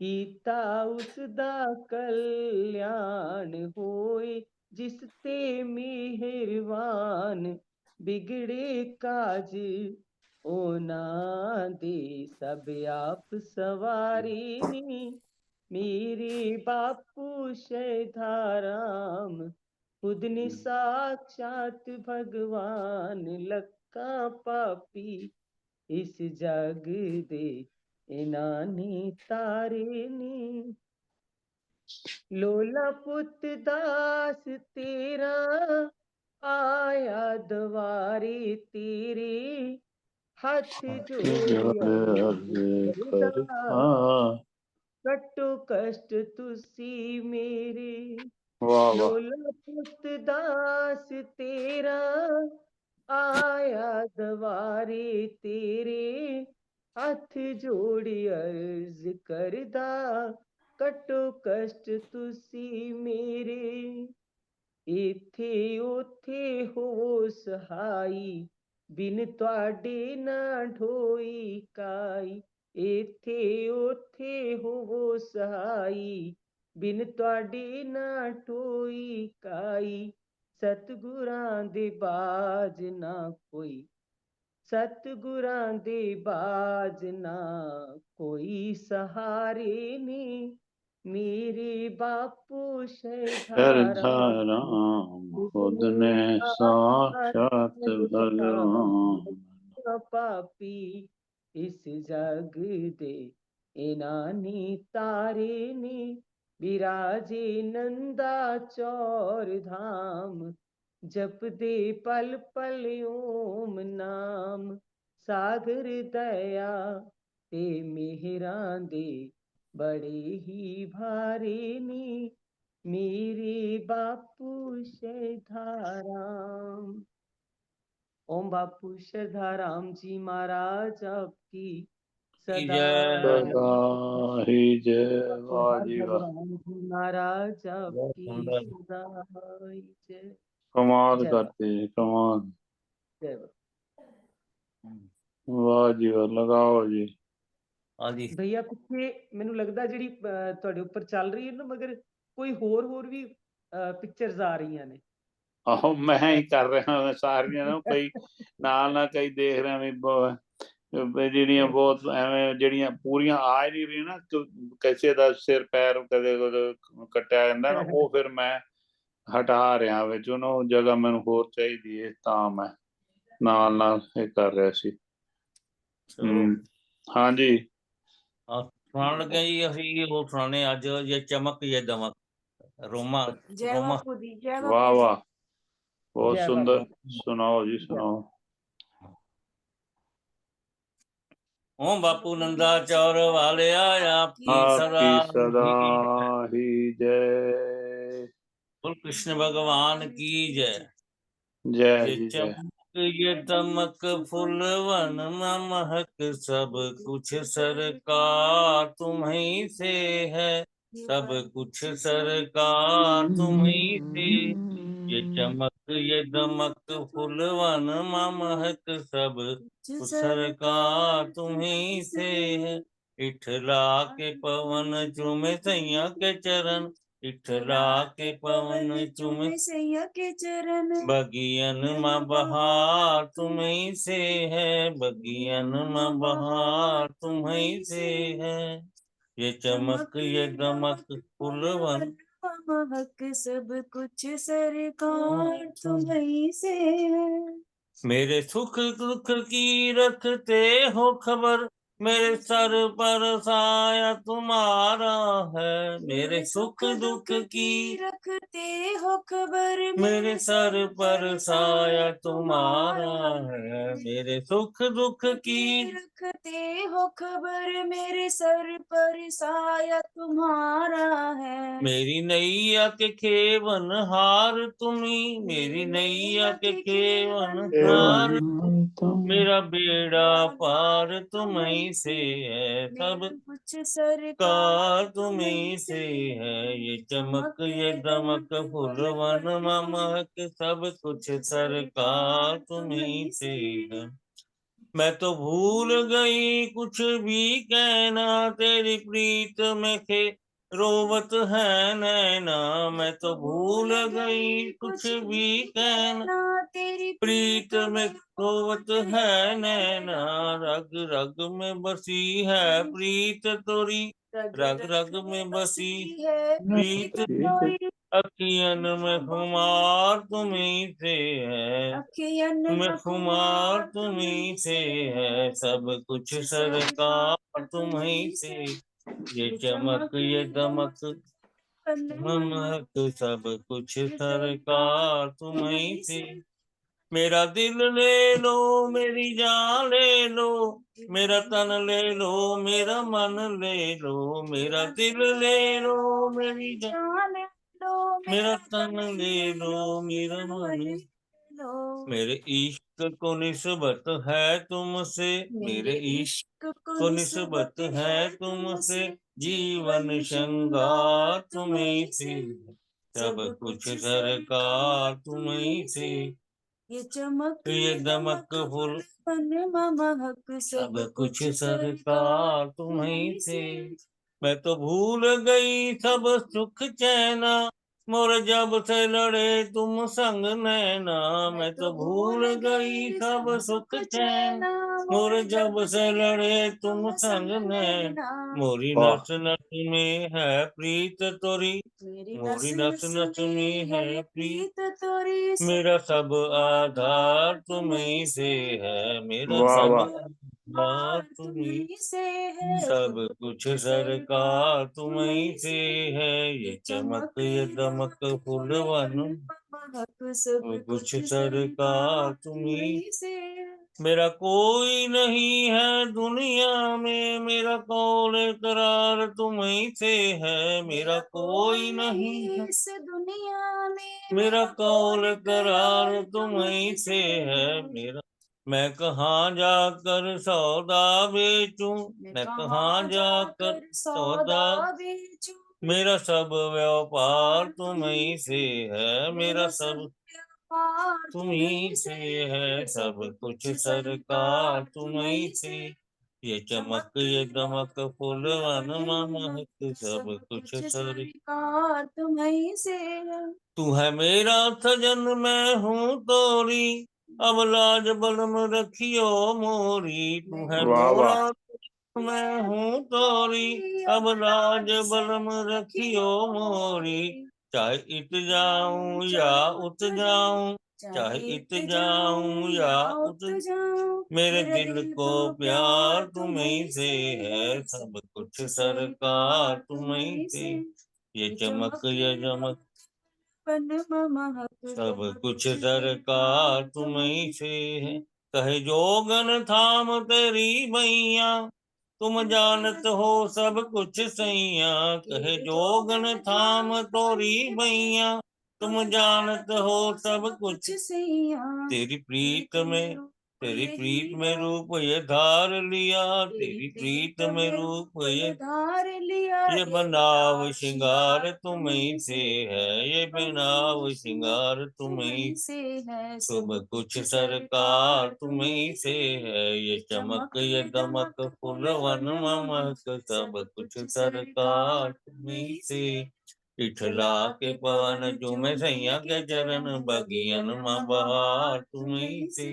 कीता उसदा कल्याण होए, जिस ते मेहरबान, बिगड़े काज ओ ना दे सब आप सवारी नी। मेरे बापू शैधाराम, खुद ने साक्षात भगवान, लक्का पापी इस जग दे इन्हां ने तारे नी। लोला पुत दास तेरा, आया दवारे तेरे, हाथ जोड़िया करदा, कटो कष्ट तुसी मेरे। वाह वाह, लोला पुत दास तेरा, आया दवारे तेरे, हथ जोड़ी अर्ज करदा, कटो कष्ट तुसी मेरे। इथे उथे हो सहाई, बिन तुआडे ना ढोई काई। इथे उथे हो सहाई, बिन तुआडे ना ढोई काई। सतगुरां दे बाज ना कोई, सतगुरां दे बाज ना कोई सहारे नी। मेरे बापू शैधारा, शरधाराम, खुद ने साक्षात साक्षात भगवान। पापी इस जग दे इन्हां ने तारे ने। विराजे नंदा चौर धाम, जप दे पल पल ओम नाम। सागर दया ते मेहरां दे बड़े ही भारे नी। मेरे बापू शैधाराम। ओम बापू शरधाराम जी महाराज आपकी सदा सदा ही जय। वाह बापू जी वाह, भगवान जी महाराज बहुत आपकी सुंदर। सदा ही जय। कमाल जय करते हैं, कमाल। जय बाबा। वाह जी वाह, लगाओ जी। हाँ जी, ਭਈਆ ਪਿੱਛੇ ਮੈਨੂੰ ਲੱਗਦਾ ਜਿਹੜੀ ਤੁਹਾਡੇ ਉੱਪਰ ਚੱਲ ਰਹੀ ਹੈ ਨਾ, ਮਗਰ ਕੋਈ ਹੋਰ ਵੀ ਪਿਕਚਰਸ ਆ ਰਹੀਆਂ ਨੇ। ਆਹੋ ਮੈਂ ਹੀ ਕਰ ਰਿਹਾ ਹਾਂ ਸਾਰੀਆਂ ਨੂੰ, ਕਈ ਨਾਲ ਨਾਲ ਕਈ ਦੇਖ ਰਿਹਾ ਵੀ ਜਿਹੜੀਆਂ ਬਹੁਤ ਐਵੇਂ ਜਿਹੜੀਆਂ ਪੂਰੀਆਂ ਆ ਹੀ ਨਹੀਂ ਰਹੀਆਂ ਨਾ, ਕਿਸੇ ਦਾ ਸਿਰ ਪੈਰ ਕਦੇ ਕੱਟਿਆ ਜਾਂਦਾ ਨਾ, ਉਹ ਫਿਰ ਮੈਂ ਹਟਾ ਰਿਹਾ ਵਿੱਚ ਉਹਨੂੰ, ਜਗ੍ਹਾ ਮੈਨੂੰ ਹੋਰ ਚਾਹੀਦੀ ਹੈ, ਤਾਂ ਮੈਂ ਨਾਲ ਨਾਲ ਇਹ ਕਰ ਰਿਹਾ ਸੀ। ਹਾਂਜੀ ਸੁਣਾਉਣ ਲੱਗੇ ਜੀ ਅਸੀਂ ਉਹ ਸੁਣਾਣੇ ਅੱਜ, ਜੇ ਚਮਕ ਜੇ ਦਮਕ, ਰੋਮਾ ਰੋਮਾ। ਵਾਹ ਵਾਹ, ਬਹੁਤ ਜੈ ਸੁੰਦਰ, ਬਾਬਾ। ਸੁਣਾਓ ਜੀ ਸੁਣਾਓ। ओम बापू नंदा चौर वाले आपकी आपकी सदा सदा ही जय। बोल कृष्ण भगवान की जय। जय ये जी जय। चमक ये दमक फूलवन महक, सब कुछ सरकार तुम्हीं से है, सब कुछ सरकार तुम्हीं से। ये चमक ये दमक फूलवन महक सब कुछ सरकार तुम्हीं से है। इठला के पवन चूमे सैया के चरण, इठला के पवन चूमे सैया के चरण, बगियन में बहार तुम्हीं से है, बगियन में बहार तुम्हीं से है। ये चमक ये दमक फूलवन महक सब कुछ सरकार तुम्हीं से है। मेरे सुख दुख की रखते हो खबर, मेरे सर पर साया तुम्हारा है। मेरे सुख दुख की रखते हो खबर, मेरे सर पर साया तुम्हारा है। मेरे सुख दुख की रखते हो खबर, मेरे सर पर साया तुम्हारा है। मेरी नैया के खेवन हार तुम्ही, मेरी नैया के खेवन हार, मेरा बेड़ा पार तुम्हीं से है। सब कुछ सरकार कार तुम्हीं से है। ये चमक ये दमक फूलवन महक सब कुछ सरकार तुम्हीं से है। मैं तो भूल गई कुछ भी कहना, तेरी प्रीत में खे रोवत है नैना। मैं तो भूल गई कुछ भी कहना, तेरी प्रीत में रोवत है नैना। रग रग में बसी है प्रीत तोरी, रग रग में बसी है प्रीत अखियन में खुमार तुम्हीं से है, अखियन में खुमार तुम्हीं से है। सब कुछ सरकार तुम्हीं से, ये चमक ये दमक महक सब कुछ सरकार तुम्हीं से। मेरा दिल ले लो मेरी जान ले लो, मेरा तन ले लो मेरा मन ले लो। मेरा दिल ले लो मेरी जान ले लो, मेरा तन ले लो मेरा मन। लो। मेरे इश्क को निस्बत है तुमसे, मेरे इश्क को निस्बत है तुमसे। जीवन श्रृंगार तुम्हीं से, सब कुछ सरकार तुम्हीं से। ये चमक ये दमक फूल महक सब कुछ सरकार तुम्हीं से। मैं तो भूल गई सब सुख चैना, मोर जब से लड़े तुम संग नैना। मैं तो भूल गई सब सुख चैना, मोर जब से लड़े तुम संग नैना। मोरी नस नस में है प्रीत तोरी, मोरी नस नस में है प्रीत तोरी। मेरा सब आधार तुम्हीं से है। मेरा वाह सब वाह आधार तुम्हीं से है, सब कुछ सरकार तुम्हीं से है। ये चमक ये दमक फूलवन महक सब कुछ सरकार तुम्हीं से। मेरा कोई नहीं है दुनिया में, मेरा कौल करार तुम्हीं से है। मेरा कोई नहीं है इस दुनिया में, मेरा कौल करार तुम्हीं से है। मेरा मैं कहाँ जाकर सौदा बेचूं, मैं कहाँ जाकर सौदा बेचूं। मेरा सब व्यापार तुम्हीं से है। मेरा सब तुम्हीं से है, सब कुछ सरकार तुम्हीं से। ये चमक ये दमक फूलवन महक सब कुछ सरकार तुम्हीं से है। तू है मेरा सजन मैं हूँ तोरी, अब लाज बलम रखियो मोरी। तू है वाह वाह मोरा मैं हूँ तोरी, अब लाज बलम रखियो मोरी। चाहे इत जाऊं या उत जाऊं, चाहे इत जाऊं या उत जाऊं। मेरे दिल को प्यार तुम्हीं से है। सब कुछ सरकार तुम्हीं से। ये चमक ये चमक महक सब कुछ सरकार तुम्हीं से है। कहे जोगन थाम तेरी मैया, तुम जानत हो सब कुछ सैया। कहे जोगन थाम तोरी मैया, तुम जानत हो सब कुछ सैया। तेरी प्रीत में तेरी प्रीत में रूप ये धार लिया, तेरी प्रीत में रूप ये धार लिया, ये बनाव श्रृंगार तुम्हीं से है, ये बनाव श्रृंगार तुम्हीं से है, सब कुछ सरकार तुम्हीं से है, ये चमक ये दमक फुलवन ममक सब कुछ सरकार तुम्हीं से। इठला के पवन झूमे सैया के चरण, बगियन में बहार तुम्हीं से,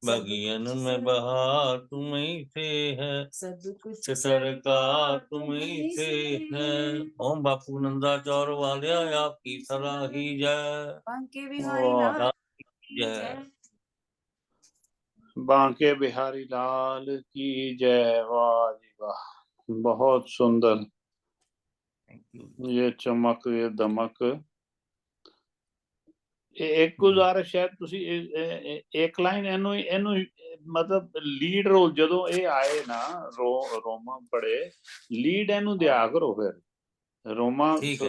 बगियन में बहार तुम्हीं से है, सब कुछ सरकार तुम्हीं से है। ओम बापू नंदा चौर वालिया आपकी सराही जय, बांके बिहारी वाह लाल जय। जय। बांके बिहारी लाल की जय। वाह जी वाह, बहुत सुंदर। ये चमक ये दमक। एक गुजारिश है ਤੁਸੀਂ ਇੱਕ ਲਾਈਨ ਇਹਨੂੰ ਮਤਲਬ ਲੀਡ ਰੋਲ ਜਦੋਂ ਇਹ ਆਏ ਨਾ ਰੋਮਾ ਪੜੇ ਲੀਡ ਇਹਨੂੰ ਦਿਆ ਕਰੋ ਫਿਰ ਰੋਮਾ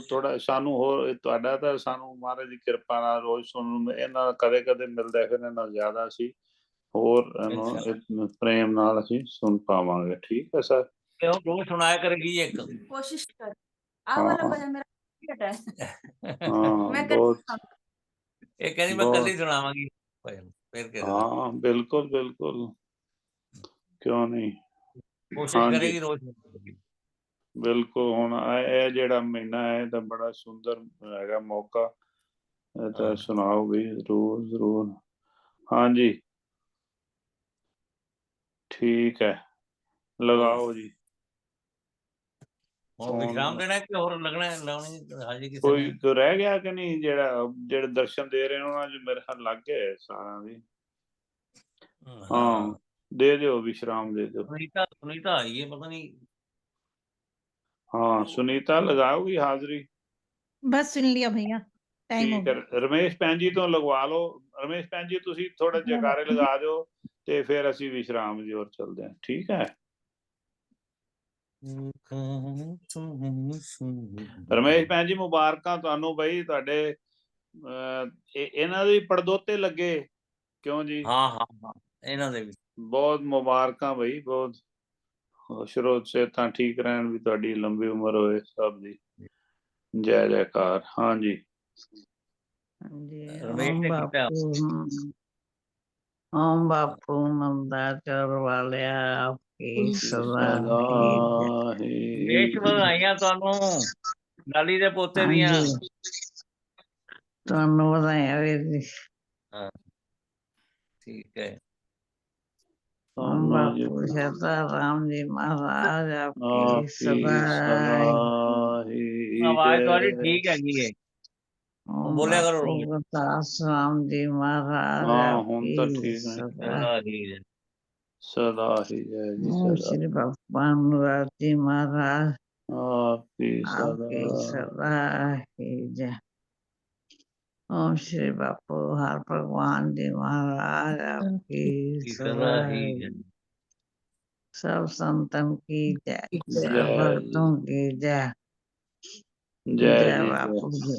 ਥੋੜਾ ਸਾਨੂੰ ਹੋਰ ਤੁਹਾਡਾ ਤਾਂ ਸਾਨੂੰ ਮਹਾਰਾਜ ਦੀ ਕਿਰਪਾ ਨਾਲ ਰੋਜ਼ ਸੁਣਨ ਨੂੰ ਇਹਨਾਂ ਕਦੇ ਕਦੇ ਮਿਲਦਾ ਫਿਰ ਇਹਨਾਂ ਜ਼ਿਆਦਾ ਸੀ ਹੋਰ ਇਹਨੂੰ ਪ੍ਰੇਮ ਨਾਲ ਅਸੀਂ ਸੁਣ ਪਾਵਾਂਗੇ। ਠੀਕ ਹੈ ਸਰ, ਉਹ ਰੋਜ਼ ਸੁਣਾਇਆ ਕਰੇਗੀ ਇੱਕ कोशिश कर। आ वाला भजन मेरा फेवरेट है। ਹਾਂ मैं ਬਹੁਤ ਇਹ ਕਹਿੰਦੀ ਮੈਂ ਕੱਲੀ ਸੁਣਾਵਾਂਗੀ ਭਜਨ ਫਿਰ ਕੇ ਹਾਂ ਬਿਲਕੁਲ ਬਿਲकुल ਕਿਉਂ ਨਹੀਂ ਕੋਸ਼ਿਸ਼ ਕਰੇਗੀ ਰੋਜ਼ ਬਿਲਕੁਲ। ਹੁਣ ਇਹ ਜਿਹੜਾ ਮਹੀਨਾ ਹੈ ਤਾਂ ਬੜਾ ਸੁੰਦਰ ਹੈਗਾ ਮੌਕਾ, ਇਹ ਤਾਂ ਸੁਣਾਓ ਵੀ ਜ਼ਰੂਰ ਜ਼ਰੂਰ। ਹਾਂਜੀ ਠੀਕ ਹੈ ਲਗਾਓ ਜੀ। ਹੁਣ ਵਿਸ਼ਰਾਮ ਦੇਣਾ ਕਿ ਹੋਰ ਲੱਗਣਾ ਲਾਉਣੀ ਹਾਜੀ ਕਿਸੇ ਕੋਈ ਰਹਿ ਗਿਆ ਕਿ ਨਹੀਂ ਜਿਹੜੇ ਦਰਸ਼ਨ ਦੇ ਰਹੇ ਉਹਨਾਂ ਚ ਮੇਰੇ ਖਿਆਲ ਲੱਗ ਗਏ ਸਾਰਿਆਂ ਦੀ। ਹਾਂ ਦੇ ਦਿਓ ਵਿਸ਼ਰਾਮ ਦੇ ਦਿਓ। ਸੁਨੀਤਾ ਆਈ ਹੈ ਪਤਾ ਨਹੀਂ। हाँ सुनीता लगाओगी हाजिरी? बस सुन लिया भैया, टाइम हो ठीक है रमेश भैन जी तो लगवा लो। रमेश भैन जी तुसी थोड़ा जयकारे लगा दो ते फिर असी विश्राम जी और चलते हैं। ठीक है रमेश भैन जी मुबारकां तुहानू बई तुहाडे इन्हां दे पड़दोते लगे क्यों जी? हाँ हाँ हाँ इन्हां दे भी बहुत मुबारकां बई बहुत खुशरोत से तां ठीक रहन भी तुहाडी लंबी उम्र होए सब दी जय जयकार। हाँ जी ओम बापू नंदा चौर वाले आपकी सदा ਵਧਾਈਆਂ ਤੁਹਾਨੂੰ ਲਾਲੀ ਦੇ ਪੋਤੇ ਦੀਆਂ। ਤੁਹਾਨੂੰ ਵਧਾਈਆਂ ਵੀਰ ਜੀ। ਹਾਂ ਠੀਕ ਹੈ। ओम बापू सदा राम जी महाराज आपकी सदा आवाज थोड़ी ठीक हैगी है बोलिया करो दास राम जी महाराज आपकी सदा ही जय जी श्री भगवान जी महाराज आपकी सदा ही जय। ओम श्री बापू हर भगवान जी महाराज आपकी सदा ही जय। सब संतन की जय, सब भक्तों की जय। जय बापू जी,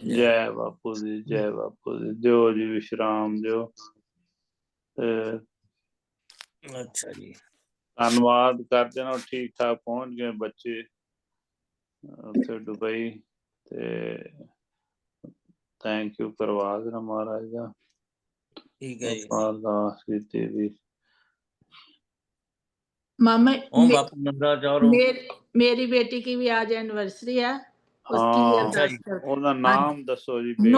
जय बापू जी, जय बापू जी। दियो जी विश्राम दियो। अच्छा जी धन्यवाद कर देना ठीक ठाक पहुंच गए बच्चे उत्थे दुबई ते थैंक यू करवा देना महाराज का। ठीक है अरदास कीती भी मामा मेरी बेटी की भी आज एनिवर्सरी है। उसका नाम दसो जी बेटी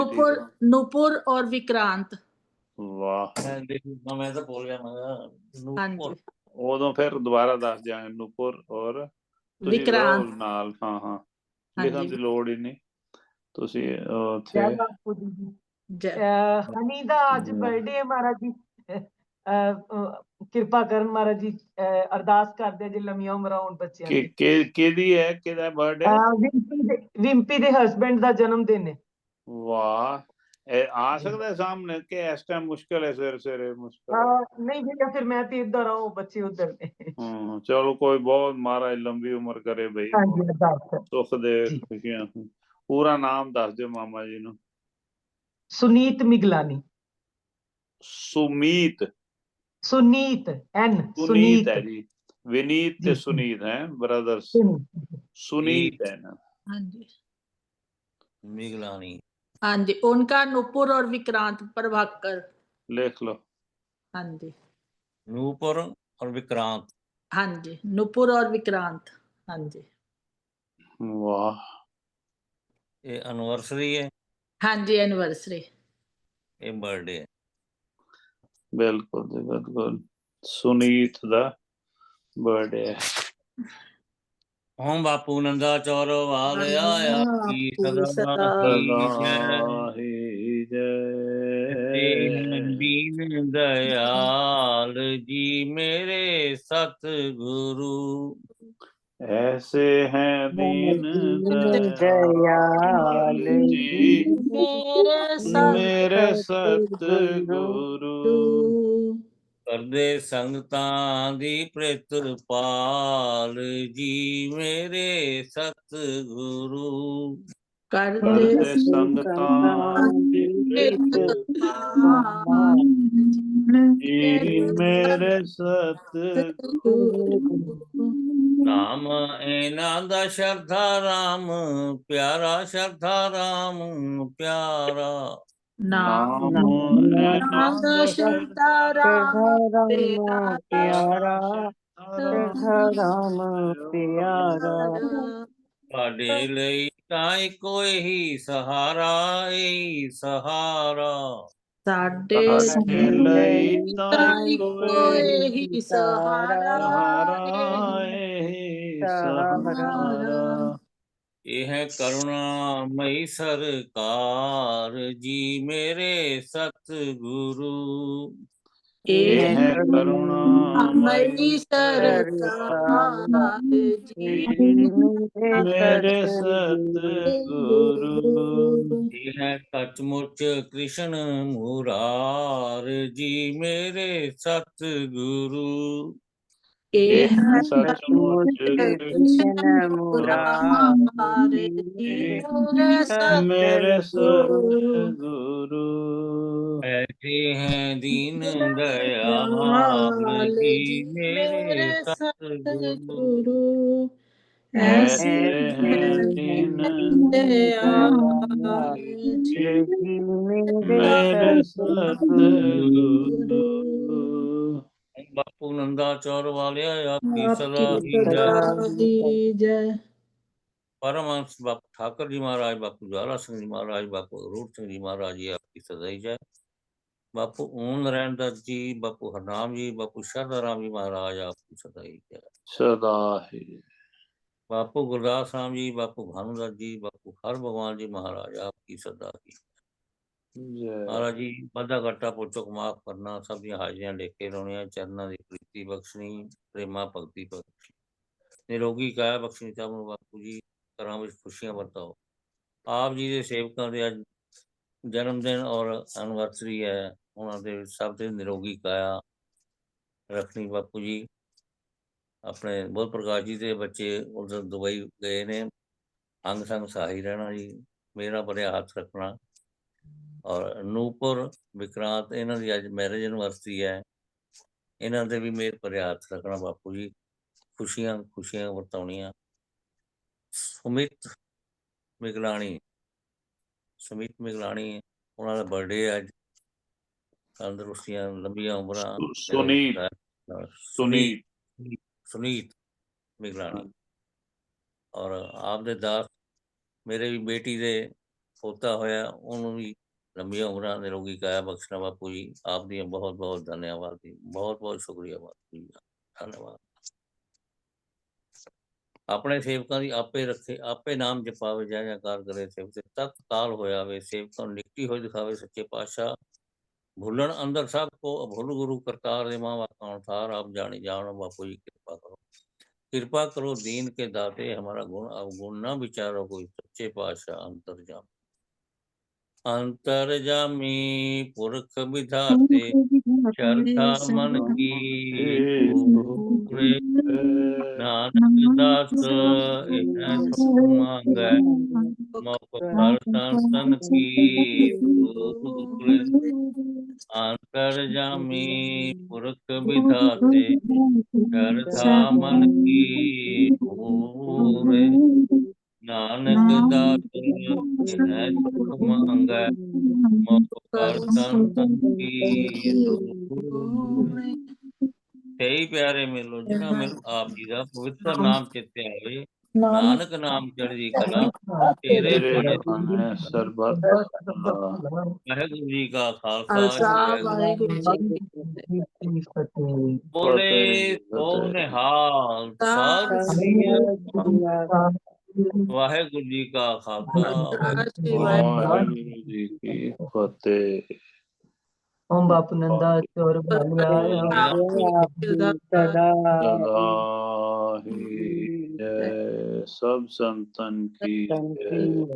नूपुर और विक्रांत। वाह मैं तो बोल गया उदों फिर दोबारा दस जाएंगे नूपुर और विक्रांत नाल। हाँ हाँ लिखन की लोड़ ही नहीं तुसी जय बापू जी। हनी दा आज बर्थडे है महाराज जी। किरपा करन महाराज जी अरदास करदे जे लम्मियां उमरां होण बच्चियां दी। केदी है केदा बर्थडे? विंपी दे हस्बैंड दा जन्मदिन है। वाह आ सकता है सामने के इस टाइम मुश्किल है सवेरे मुश्किल नहीं भैया फिर मैं तो इधर आऊं बच्चे उधर ने। चलो कोई बहुत महाराज लंबी उम्र करे भाई सुख दे खुशियां। पूरा नाम दस दो मामा जी नु। सुनीत मिगलानी। सुमीत सुनीत एन सुनीत सुनीत है जी, विनीत जी ते सुनीत है ब्रदर्स, सुनीत है ना। हाँ जी मिगलानी। हाँ जी, उनका नुपुर और विक्रांत प्रभाकर। लिख लो। हाँ जी नूपुर और विक्रांत। हाँ जी, नुपुर और विक्रांत। हाँ जी वाह, ये एनिवर्सरी है, हाँ जी एनिवर्सरी। ये बर्थडे है। बिल्कुल जी बिल्कुल, सुनीत दा बर्थडे है। ओम बापू नंदा चौर वाले आया की आपकी सदा सदा की जय। सदा ही जय। दीन दयाल जी मेरे सतगुरु। ऐसे हैं दीन दयाल दयाल जी मेरे मेरे सतगुरु सतगुरु। ਕਰਦੇ ਸੰਗਤਾਂ ਦੀ ਪ੍ਰਿਤਪਾਲ ਜੀ ਮੇਰੇ ਸਤਿਗੁਰੂ। करते करते संगतां दी कृपाल जी मेरे सतगुरु। ਨਾਮ ਇਹਨਾਂ ਦਾ ਸ਼ਰਧਾ ਰਾਮ ਪਿਆਰਾ, ਸ਼ਰਧਾ ਰਾਮ ਪਿਆਰਾ। नाम नाम नाद शब्दा राम तेरा प्यारा राम प्यारा। ਸਾਡੇ ਲਈ ਤਾਂ ਇੱਕੋ ਹੀ ਸਹਾਰਾ, ਇਹੀ ਸਹਾਰਾ। साडे साडे लई ताई कोई ही सहारा सहारा एही सहारा। ਇਹ ਹੈ ਕਰੁਣਾਮਈ ਸਰਕਾਰ ਜੀ ਮੇਰੇ ਸਤਿਗੁਰੂ। ये है करुणामयी मई सरकार जी मेरे सतगुरु। ਇਹ ਹੈ ਸੱਚਮੁੱਚ ਕ੍ਰਿਸ਼ਨ ਮੁਰਾਰ ਜੀ ਮੇਰੇ ਸਤਿਗੁਰੂ। ये ये है है सचमुच कृष्ण मुरारे जी मेरे सतगुरु सतगुरु। ऐसे हैं दीन दयाल दयाल जी जी मेरे मेरे सतगुरु। सतगुरु ऐसे ऐसे हैं हैं दीन दयाल जी मेरे सतगुरु। सतगुरु। बापू नंदा चौर वाले आपकी सदा आपकी ही जय। सदा ही जय। परमहंस बापू ठाकर जी महाराज, बापू ज्वाला सिंह जी महाराज, बापू अरूप सिंह जी महाराज जी आपकी सदा ही जय। बापू ओम नारायण दत्त जी, बापू हरनाम जी, बापू शारदा राम जी महाराज आपकी सदा ही जय। सदा ही बापू गुरदास राम जी, बापू भानुदत्त जी, बापू हर भगवान जी महाराज आपकी सदा ही जय। महाराज जी वाधा घाटा पुछो माफ करना, सब दी हाजिरियां लेके रोनिया, चरना दी प्रीति बख्शनी, प्रेमा भगती बख्शनी, निरोगी काया बख्शनी सब ਨੂੰ ਬਾਪੂ ਜੀ ਘਰਾਂ ਵਿੱਚ ਖੁਸ਼ੀਆਂ ਵਰਤਾਓ। ਆਪ ਜੀ ਦੇ ਸੇਵਕਾਂ ਦੇ ਅੱਜ ਜਨਮ ਦਿਨ ਔਰ ਐਨਵਰਸਰੀ ਹੈ, ਉਹਨਾਂ ਦੇ ਸਭ ਦੇ ਨਿਰੋਗੀ ਕਾਇਆ ਰੱਖਣੀ ਬਾਪੂ ਜੀ। ਆਪਣੇ ਬੁੱਧ ਪ੍ਰਕਾਸ਼ ਜੀ ਦੇ ਬੱਚੇ ਉਧਰ ਦੁਬਈ ਗਏ ਨੇ, ਅੰਗ ਸੰਗ ਸਹਾਈ ਰਹਿਣਾ ਜੀ, ਮੇਰਾ ਭਰਿਆ ਹੱਥ ਰੱਖਣਾ। ਔਰ ਨੂਪੁਰ ਵਿਕਰਾਂਤ ਇਹਨਾਂ ਦੀ ਅੱਜ ਮੈਰਿਜ ਐਨਵਰਸਰੀ ਹੈ, ਇਹਨਾਂ ਦੇ ਵੀ ਮੇਰ ਭਰਿਆ ਹੱਥ ਰੱਖਣਾ ਬਾਪੂ ਜੀ, ਖੁਸ਼ੀਆਂ ਖੁਸ਼ੀਆਂ ਵਰਤਾਉਣੀਆਂ। ਸੁਮਿਤ ਮਿਗਲਾਣੀ, ਸੁਮਿਤ ਮਿਗਲਾਣੀ ਉਹਨਾਂ ਦਾ ਬਰਥਡੇ ਅੱਜ, ਤੰਦਰੁਸਤੀਆਂ ਲੰਬੀਆਂ ਉਮਰਾਂ। सुनीत ਸੁਨੀਤ सुनीत ਸੁਨੀਤ ਮਿਗਲਾਣੀ ਔਰ ਆਪ ਦੇ ਦਾਸ ਮੇਰੇ ਵੀ ਬੇਟੀ ਦੇ ਪੋਤਾ ਹੋਇਆ, ਉਹਨੂੰ ਵੀ ਲੰਬੀਆਂ ਉਮਰਾਂ ਨਿਰੋਗੀ ਕਾਇਆ ਬਖਸ਼ਣਾ ਬਾਪੂ ਜੀ। ਆਪ ਦੀਆਂ ਬਹੁਤ ਬਹੁਤ ਧੰਨਵਾਦ ਜੀ, ਬਹੁਤ ਬਹੁਤ ਸ਼ੁਕਰੀਆ ਬਾਪੂ ਜੀ, ਧੰਨਵਾਦ। ਆਪਣੇ ਸੇਵਕਾਂ ਦੀ ਆਪੇ ਰੱਖੇ, ਆਪੇ ਨਾਮ ਜਪਾਵੇ, ਜੈ ਜੈਕਾਰ ਕਰੇ ਸੇਵਕ ਤੇ ਤਤ ਕਾਲ ਹੋਇਆ ਵੇ, ਸੇਵਕਾਂ ਨੂੰ ਨਿਕਟੀ ਹੋਈ ਦਿਖਾਵੇ ਸੱਚੇ ਪਾਤਸ਼ਾਹ। ਭੁੱਲਣ ਅੰਦਰ ਸਭ ਕੋ ਅਭੁੱਲ ਗੁਰੂ ਕਰਤਾਰ ਦੇ ਮਾਂ ਬਾਪ ਅਨੁਸਾਰ ਆਪ ਜਾਣੀ ਜਾਣੋ बापू जी कृपा करो, कृपा करो दीन के दाते, हमारा गुण अवगुण न विचारो कोई, सच्चे पातशाह अंतर जाम। अंतर्जामी पुरख विधाते श्रद्धा मन की पूरे नानक दास इन्हें सुख मांगै मौक कर संतन की पूरे अंतर्जामी पुरख विधाते श्रद्धा मन की पूरे नानक दास इन्हें सुख मांगै मौक कर संतन की पूरे तेई प्यारे मिलो जिन्हां मिल आप जी दा पवित्र नाम चित्ते आवे नानक नाम चढ़दी कला तेरे तेरे भाने भाने सरबत वाहेगुरु जी का खालसा खालसा वाहेगुरु वाहेगुरु जी की फतेह। बोले फतेह सो फतेह। निहाल सत वाहेगुरु जी का खालसा वाहेगुरु वाहेगुरु जी की फतेह। ओम बापू नंदा चोर सदा ही जय, सब संतन की जय।